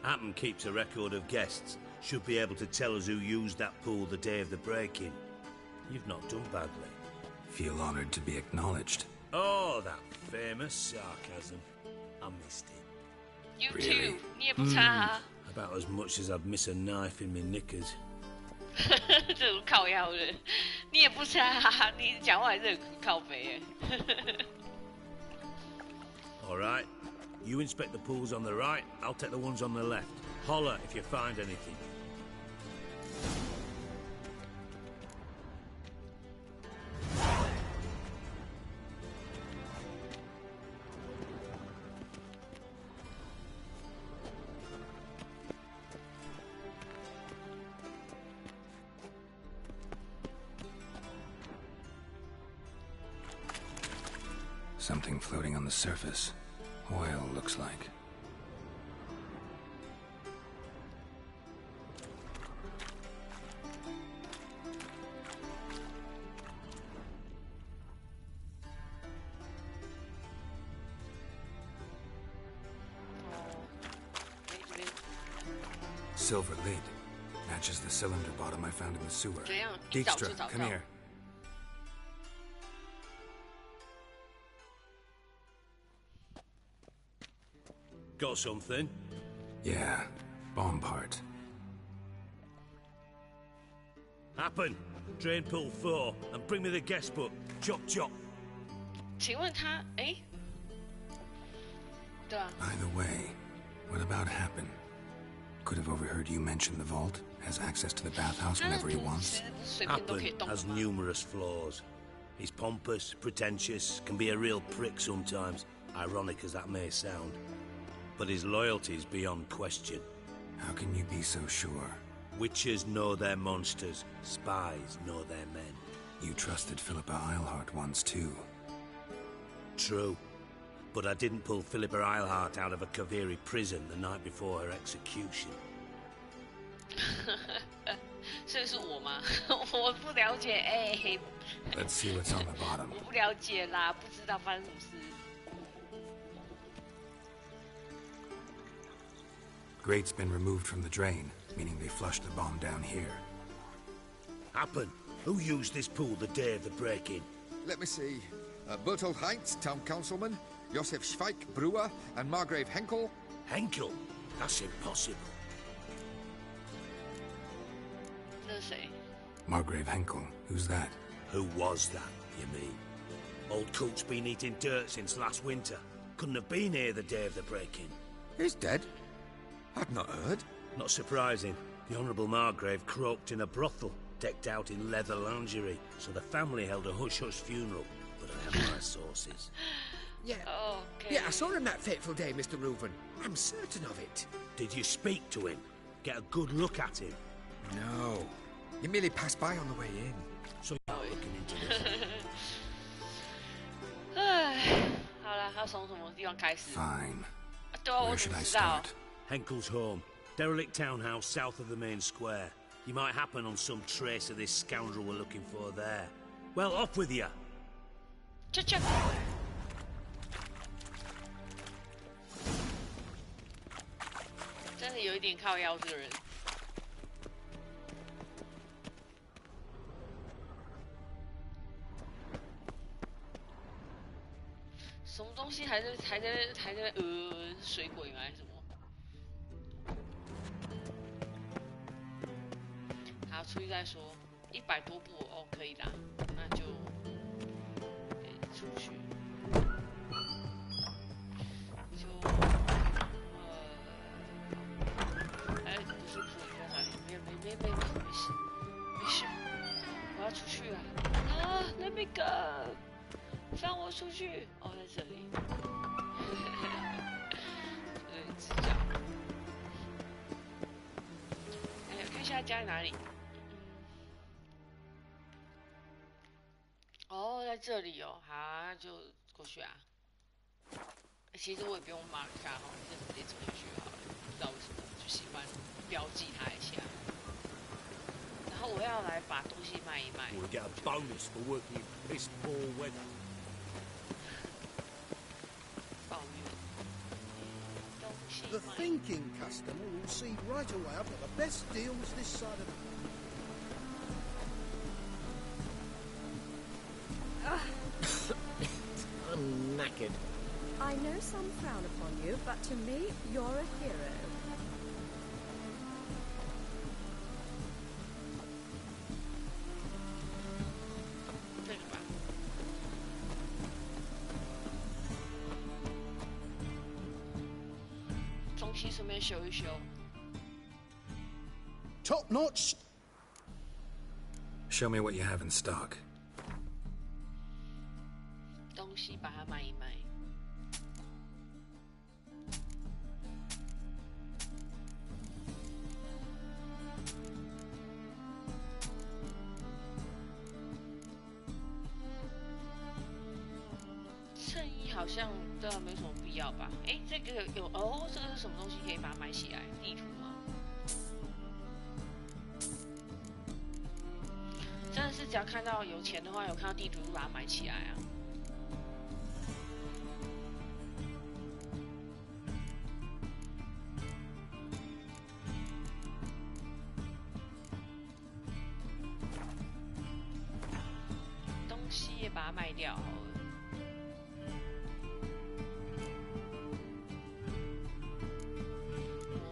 Happen keeps a record of guests. Should be able to tell us who used that pool the day of the break-in. You've not done badly. Feel honored to be acknowledged. Oh, that famous sarcasm. I missed it. You Really? too，你也不差啊。 About as much as I'd miss a knife in my knickers. 这种靠腰的，你也不差啊，你讲话还是很靠北耶。 All right. You inspect the pools on the right, I'll take the ones on the left. Holler if you find anything. Something floating on the surface. Oil, looks like. Silver lid. Matches the cylinder bottom I found in the sewer. 怎样？一找就 Dijkstra, 找 come 到。 here. Got something? Yeah, bomb part. Happen. Drain pool 4 and bring me the guest book. Chop chop. 请问他，哎，对啊， Either way, what about Happen? Could have overheard you mention the vault. Has access to the bathhouse 他的 whenever he 吐 wants. 司不是随便都可以 Happen 动的 has 吗？ numerous flaws. He's pompous, pretentious, can be a real prick sometimes, ironic as that may sound. But his loyalty's beyond question. How can you be so sure? Witchers know their monsters, spies know their men. You trusted Philippa Eilhart once too. True. But I didn't pull Philippa Eilhart out of a Kaviri prison the night before her execution. 这是我吗？我不了解，哎， Let's see what's on the bottom. 我不了解啦，不知道发生什么事。 Grate's been removed from the drain, meaning they flushed the bomb down here. Happen. Who used this pool the day of the break-in? Let me see. Bertold Heinz, town councilman, Josef Schweik, brewer, and Margrave Henkel. Henkel? That's impossible. 这是谁？ Margrave Henkel, who's that? Who was that, you mean? Old Coot's been eating dirt since last winter. Couldn't have been here the day of the break-in. He's dead? I'd not heard. Not surprising. The Honourable Margrave croaked in a brothel. decked out in leather lingerie, so the family held a hush-hush funeral, but I have my sources. Yeah. Okay. Yeah, I saw him that fateful day, Mr. Reuven. I'm certain of it. Did you speak to him? Get a good look at him? No. He merely passed by on the way in. So you're not looking into this? 好了，要从什么地方开始？ Fine. 对啊，我 Where 怎 should 么 I 知道？ start? Henkel's home. Derelict townhouse south of the main square. You might happen on some trace of this scoundrel we're looking for there. Well, off with you! 这，真的有一点靠腰这个人。什么东西还在水鬼吗？还是什么？好，出去再说。100多步哦，可以的，那就出去。就不是，你在哪里？没事，我要出去啊！Let me go。放我出去！哦，在这里。直角。哎，看一下家在哪里。哦，在这里哦。好，那就过去啊。其实我也不用 mark 它哦，就直接走进去好了。不知道为什么，就喜欢标记它一下。然后我要来把东西卖一卖。We'll get a bonus for working in piss poor weather. 抱怨。东西 The 卖。 thinking customer will see right away I've got the best deals this side of the... I'm knackered. I know some frown upon you, but to me, you're a hero. Top notch. Show me what you have in stock. 东西把它卖一卖。衬衣好像对啊，没什么必要吧？哎，这个有哦，这个是什么东西可以把它买起来？地图吗？真的是只要看到有钱的话，有看到地图就把它买起来啊。东西也把它卖掉好了。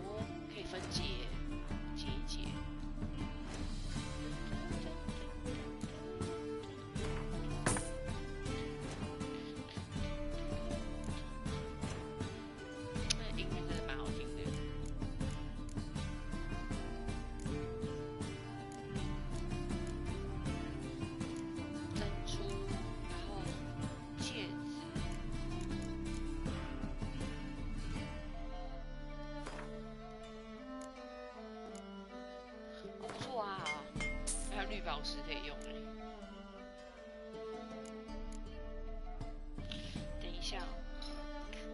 哦，可以分解，解一解。音乐真的蛮好听的。珍珠，然后戒指，不错啊，还有绿宝石可以用哎。等一下哦。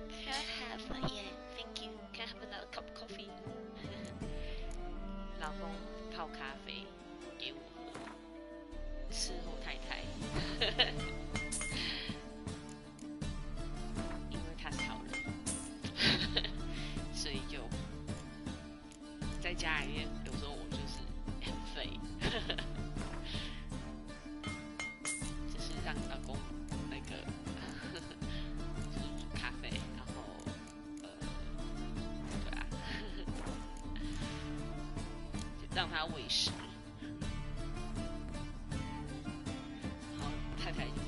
Can I have yeah, thank you. Can I have another cup of coffee? 老公泡咖啡给我喝，伺候太太。因为他是好人，所以就在家里面，有时候我就是很废，就是让老公那个就是煮咖啡，然后对啊，就让他喂食。然后太太就是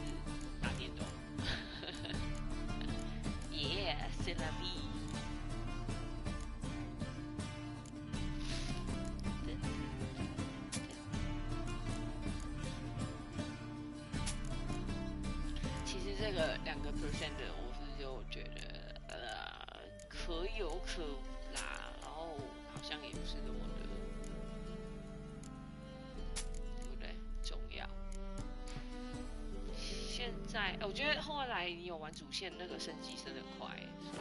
打电动。Yeah, c'est la vie. 那个2%的，我是就觉得可有可无啦，然后好像也不是那么的，对不对？重要。现在我觉得后来你有玩主线，那个升级升得快，所以。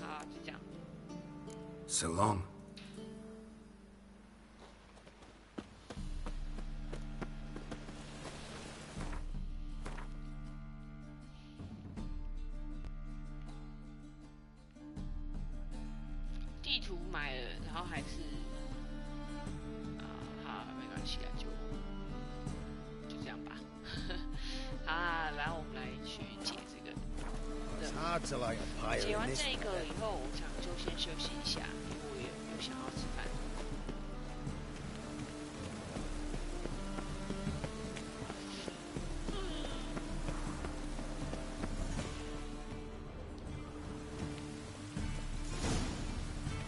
好，就这样。So long. 地图买了，然后还是好，没关系啊，就这样吧。好啊，然后我们来去解这个。解完这个以后，我想就先休息一下，因为我也有想要吃饭。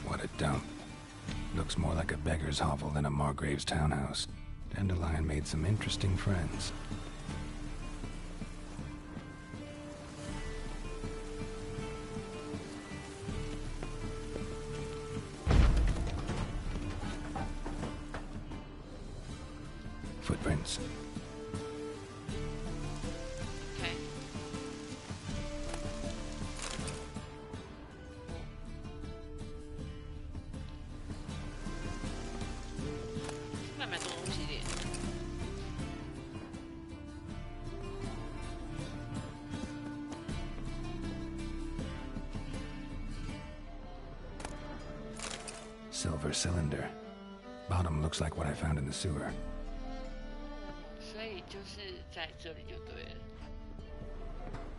What a dump. Looks more like a beggar's hovel than a Margrave's townhouse. Dandelion made some interesting friends. Footprints. Okay. 蛮多东西的。Silver cylinder. Bottom looks like what I found in the sewer. 所以就是在这里就对了。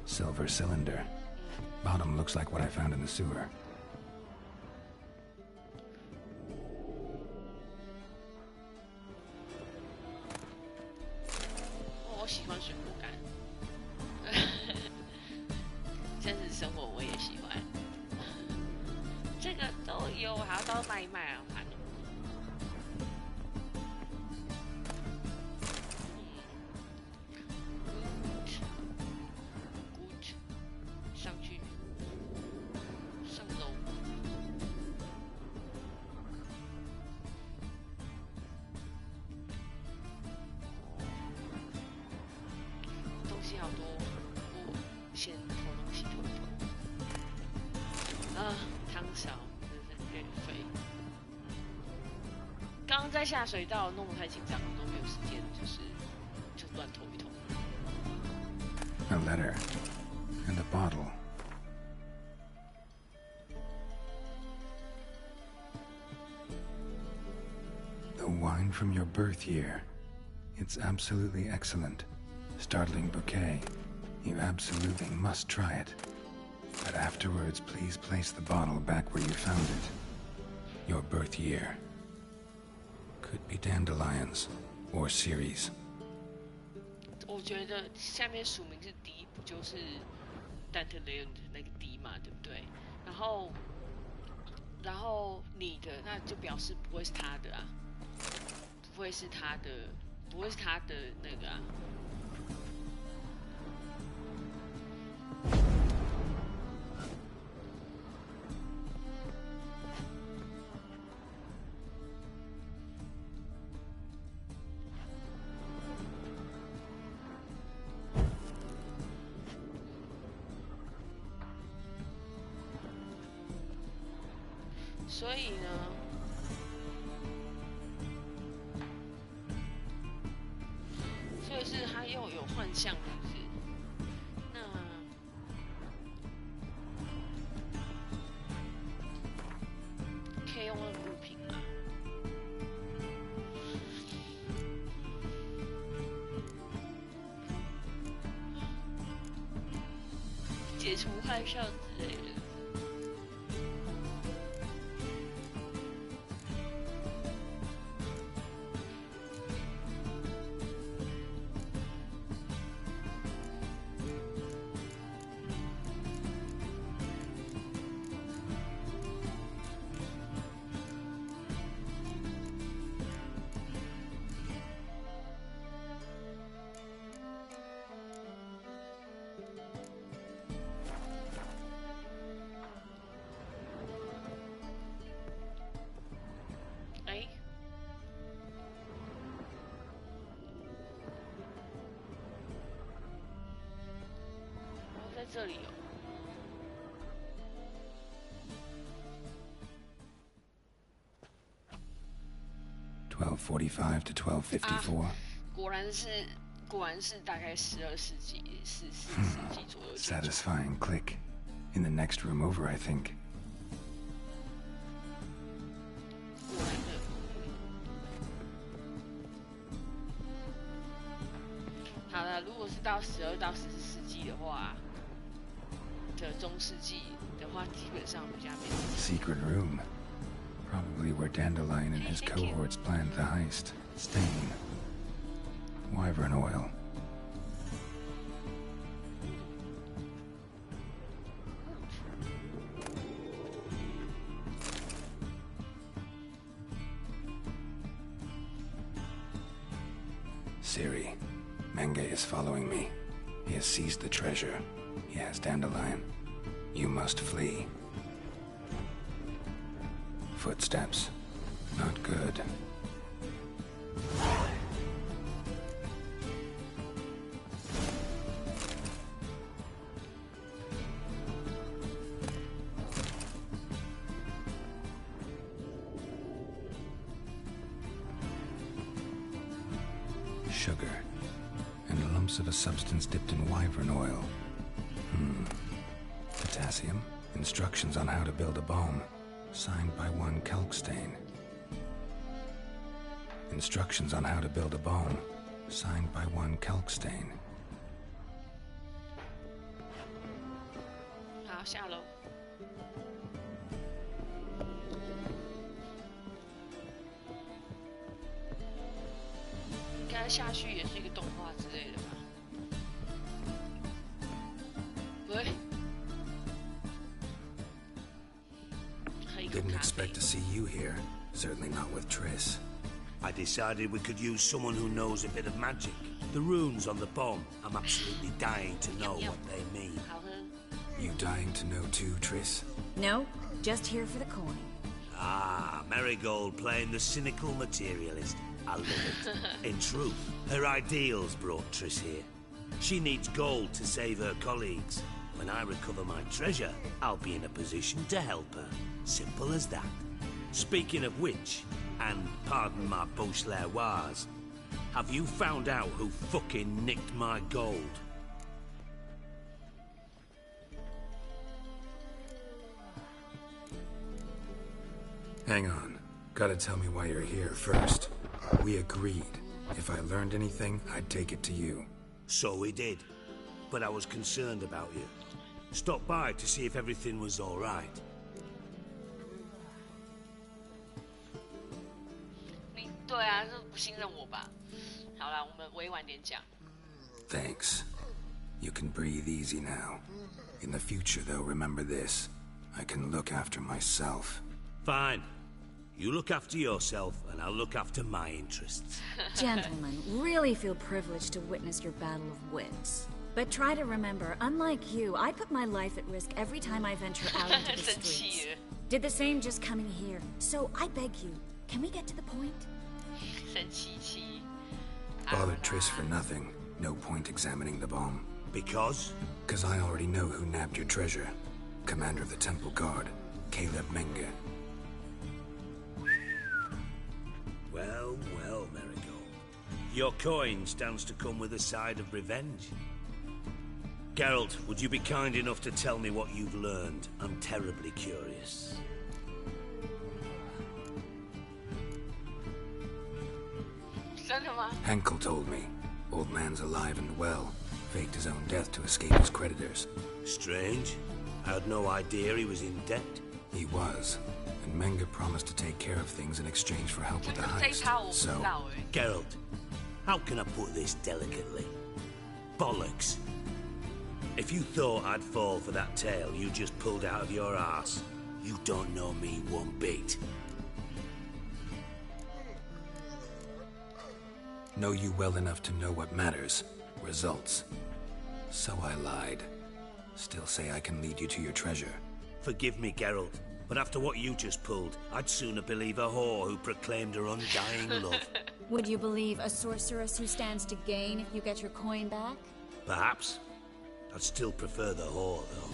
Silver cylinder. Bottom looks like what I found in the sewer. 我喜欢水果干，现实生活我也喜欢。这个都有，还要到卖一卖啊，烦哦。Good，上去，上楼。东西好多，我先偷东西偷一偷。汤勺真是月费。刚刚在下水道弄得太紧张了，都没有时间，就乱偷一偷。A letter. And a bottle. The wine from your birth year. It's absolutely excellent. Startling bouquet. You absolutely must try it. But afterwards, please place the bottle back where you found it. Your birth year. Could be dandelions or Ceres. 我觉得下面署名是 D， 不就是 dandelion 的那个 D 嘛，对不对？然后你的那就表示不会是他的啊，不会是他的那个啊。所以呢，所以是他又有幻象，是不是？那可以用那个物品吗？解除幻象之类的。这里有。1245 to 1254. 果然是大概12世纪、14世纪左右。Satisfying click. In the next room over, I think. 果然的。好了，如果是到12到14世纪的话，中世纪的话，基本上我家没有。Secret room. Probably where Dandelion and his cohorts planned the heist. Stain. Wyvern oil. Siri, Menge is following me. He has seized the treasure. He has Dandelion. You must flee. Footsteps. Not good. Sugar. And lumps of a substance dipped in wyvern oil. Potassium. Instructions on how to build a bomb. Signed by one Kalkstain. Instructions on how to build a bomb. Signed by one Kalkstain. 好，下楼。应该下去也是一个动画之类的吧？喂。Didn't expect to see you here. Certainly not with Triss. I decided we could use someone who knows a bit of magic. The runes on the bomb. I'm absolutely dying to know what they mean. You dying to know too, Triss? No, just here for the coin. Ah, Marigold playing the cynical materialist. I love it. In truth, her ideals brought Triss here. She needs gold to save her colleagues. When I recover my treasure, I'll be in a position to help her. Simple as that. Speaking of which, and pardon my Beauclervois, have you found out who fucking nicked my gold? Hang on. Gotta tell me why you're here first. We agreed. If I learned anything, I'd take it to you. So we did. But I was concerned about you. Stopped by to see if everything was all right. 对啊，这不信任我吧？好啦，我们委婉点讲。Thanks. You can breathe easy now. In the future, though, remember this. I can look after myself. Fine. You look after yourself, and I'll look after my interests. Gentlemen, really feel privileged to witness your battle of wits. But try to remember, unlike you, I put my life at risk every time I venture out into the streets. Did the same just coming here. So I beg you, can we get to the point? Bothered Triss for nothing. No point examining the bomb. Because? Because I already know who nabbed your treasure. Commander of the Temple Guard, Caleb Menge. Well, well, Marigold. Your coin stands to come with a side of revenge. Geralt, would you be kind enough to tell me what you've learned? I'm terribly curious. Henkel told me. Old man's alive and well. Faked his own death to escape his creditors. Strange. I had no idea he was in debt. He was. And Menge promised to take care of things in exchange for help with the heist. So... Geralt, how can I put this delicately? Bollocks. If you thought I'd fall for that tale you just pulled out of your arse, you don't know me one bit. Know you well enough to know what matters. Results. So I lied. Still say I can lead you to your treasure. Forgive me, Geralt, but after what you just pulled, I'd sooner believe a whore who proclaimed her undying love. Would you believe a sorceress who stands to gain if you get your coin back? Perhaps. I'd still prefer the whore, though.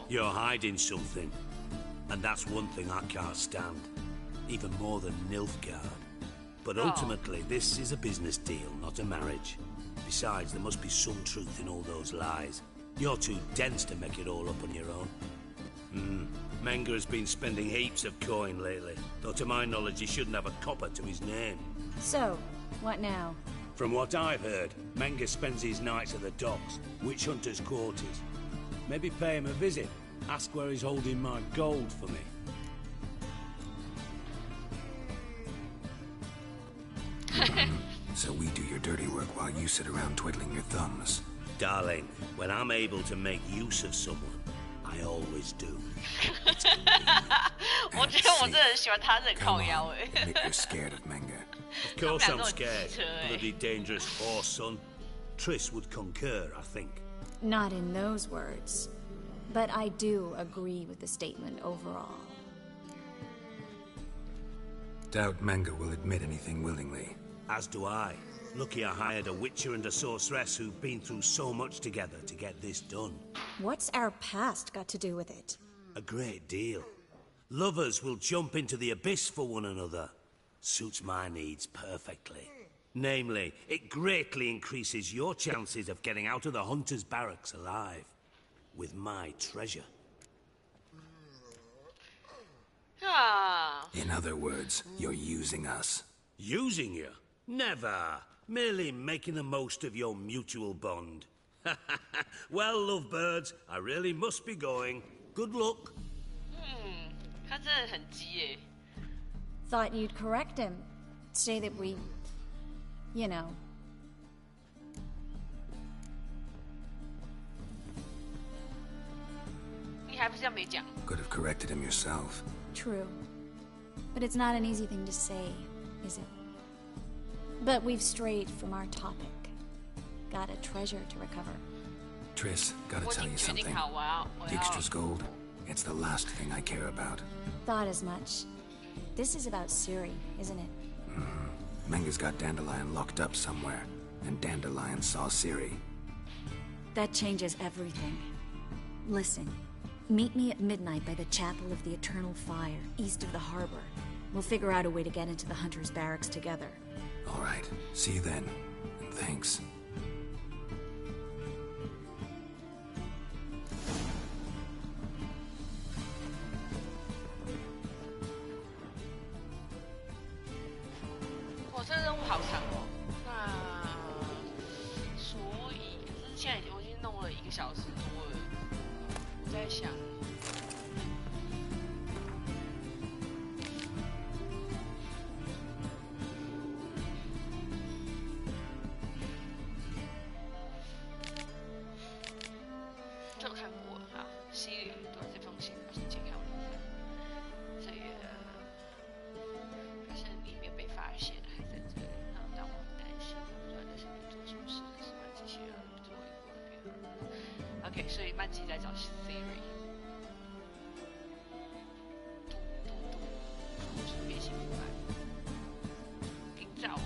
You're hiding something. And that's one thing I can't stand. Even more than Nilfgaard. But ultimately, this is a business deal, not a marriage. Besides, there must be some truth in all those lies. You're too dense to make it all up on your own. Menga has been spending heaps of coin lately. Though to my knowledge, he shouldn't have a copper to his name. So, what now? From what I've heard, Menga spends his nights at the docks, witch hunters' quarters. Maybe pay him a visit. Ask where he's holding my gold for me. So we do your dirty work while you sit around twiddling your thumbs. Darling, when I'm able to make use of someone, I always do. 我觉得我真的很喜欢他这靠腰哎。Admit you're scared of Menga. Of course I'm scared. Bloody dangerous horse, son. Triss would concur, I think. Not in those words. But I do agree with the statement overall. Doubt Menga will admit anything willingly. As do I. Lucky I hired a witcher and a sorceress who've been through so much together to get this done. What's our past got to do with it? A great deal. Lovers will jump into the abyss for one another. Suits my needs perfectly. Namely, it greatly increases your chances of getting out of the hunter's barracks alive. With my treasure. In other words, you're using us. Using you? Never. Merely making the most of your mutual bond. Well, lovebirds, I really must be going. Good luck. 他真的很急耶。Thought you'd correct him. Say that we, you know. Could have corrected him yourself. True. But it's not an easy thing to say, is it? But we've strayed from our topic. Got a treasure to recover. Triss, gotta tell you something. Dijkstra's gold, it's the last thing I care about. Thought as much. This is about Ciri, isn't it? Menga's got Dandelion locked up somewhere, and Dandelion saw Ciri. That changes everything. Listen, meet me at midnight by the Chapel of the Eternal Fire, east of the harbor. We'll figure out a way to get into the Hunter's barracks together. All right, see you then, and thanks. OK， 所以曼吉在找 Siri。我是变形怪，挺早哦。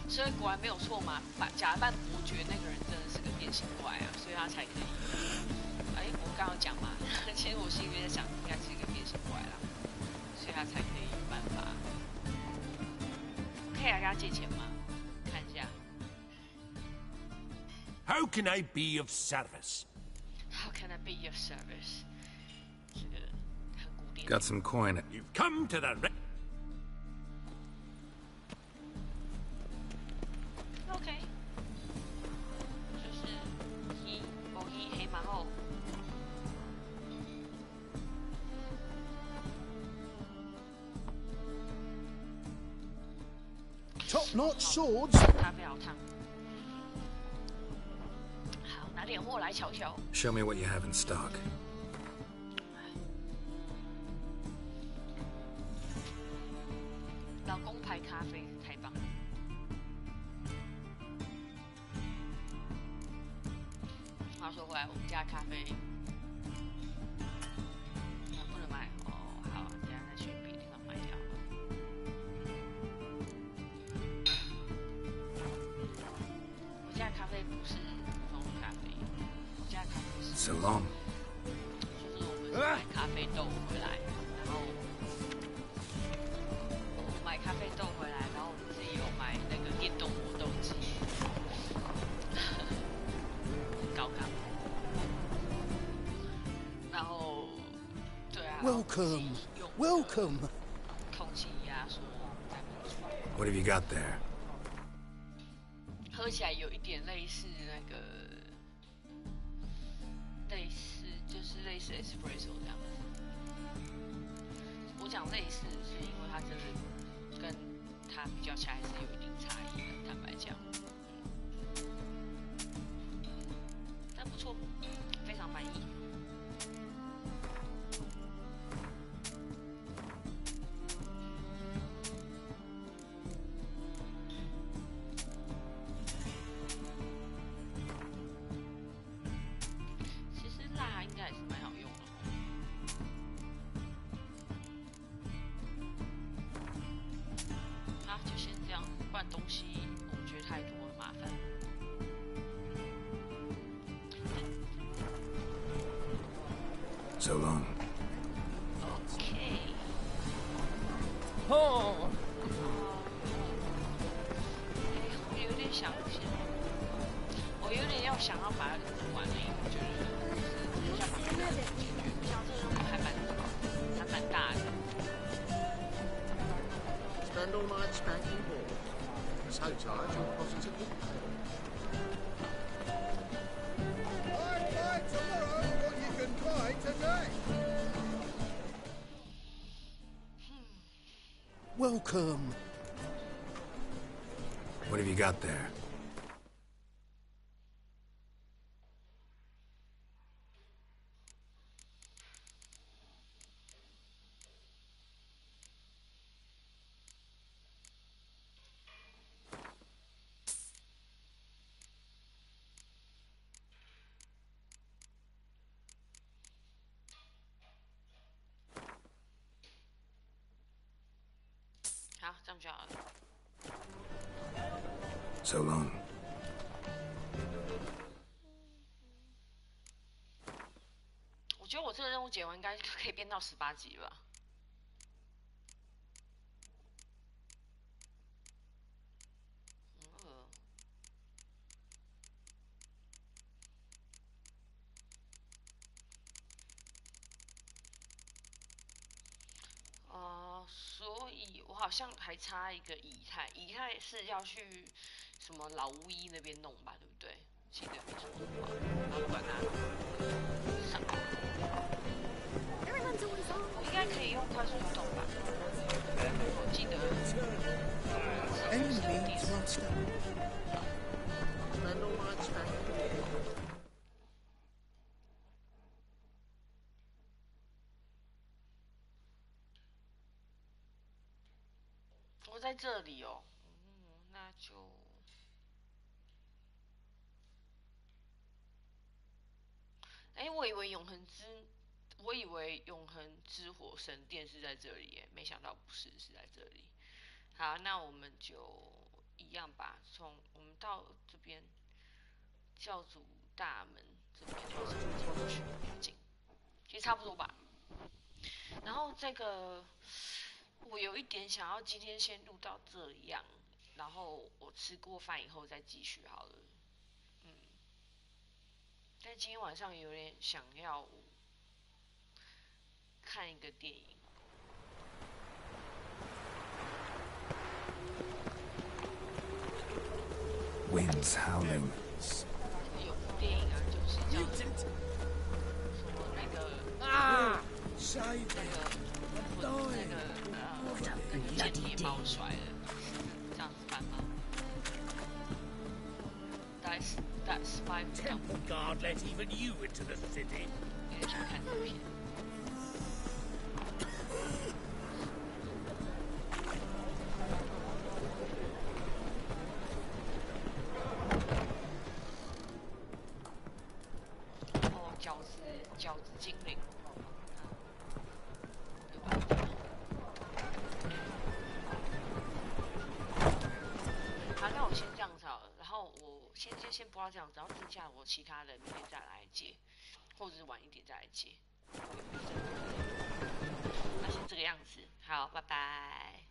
所以果然没有错嘛，假扮伯爵那个人真的是个变形怪啊，所以他才可以。我刚刚讲嘛，其实我心里面在想，应该是一个变形怪啦，所以他才可以有办法。可以来跟他借钱吗？看一下。How can I be of service? How can I be of service? 这个很古典。Got some coin. You've come to the right. OK。就是黑马后。Top-notch swords. 咖啡好烫。好，拿点货来瞧瞧。Show me what you have in stock. 老公牌咖啡太棒了。话说回来，我们家咖啡 So long. 就是我们买咖啡豆回来，然后买咖啡豆回来，然后我们自己有买那个电动磨豆机，高干。然后，对啊。Welcome, welcome. 空气压缩在那边。What have you got there? 喝起来有一点类似那个，就是类似 espresso 这样子。我讲类似，是因为它真的跟它比较起来还是有一定差异的，坦白讲。但不错，非常满意。东西我们觉得太多了，麻烦。So long. Okay. 哦。我有点想要把它录完了，因为我觉得就是想把它解决，像这个任务还蛮大的。Spend all night spanking balls. So tired you're positively. Buy tomorrow what you can buy today. Welcome. What have you got there? So long. 我觉得我这个任务解完应该可以变到18级了。所以我好像还差一个以太是要去什么老巫医那边弄吧，对不对？记得没错的话，然后管它上。我应该可以用快速移动吧？我记得。我在这里哦，那就，我以为永恒之火神殿是在这里耶，没想到不是，是在这里。好，那我们就一样吧，我们到这边教主大门这边走过去比较近，其实差不多吧。然后这个。我有一点想要今天先录到这样，然后我吃过饭以后再继续好了。但今天晚上有点想要看一个电影。Winds howling. 有部电影啊，就是叫什么那个啊，那个间谍爆出来了，这样子办吗？That spy Temple guard let even you into the city. 有点想看这片。饺子精灵。好，那我先这样子好了，然后后我先播到这样子，然后剩下我其他的明天再来接，或者是晚一点再来接。那先这个样子，好，拜拜。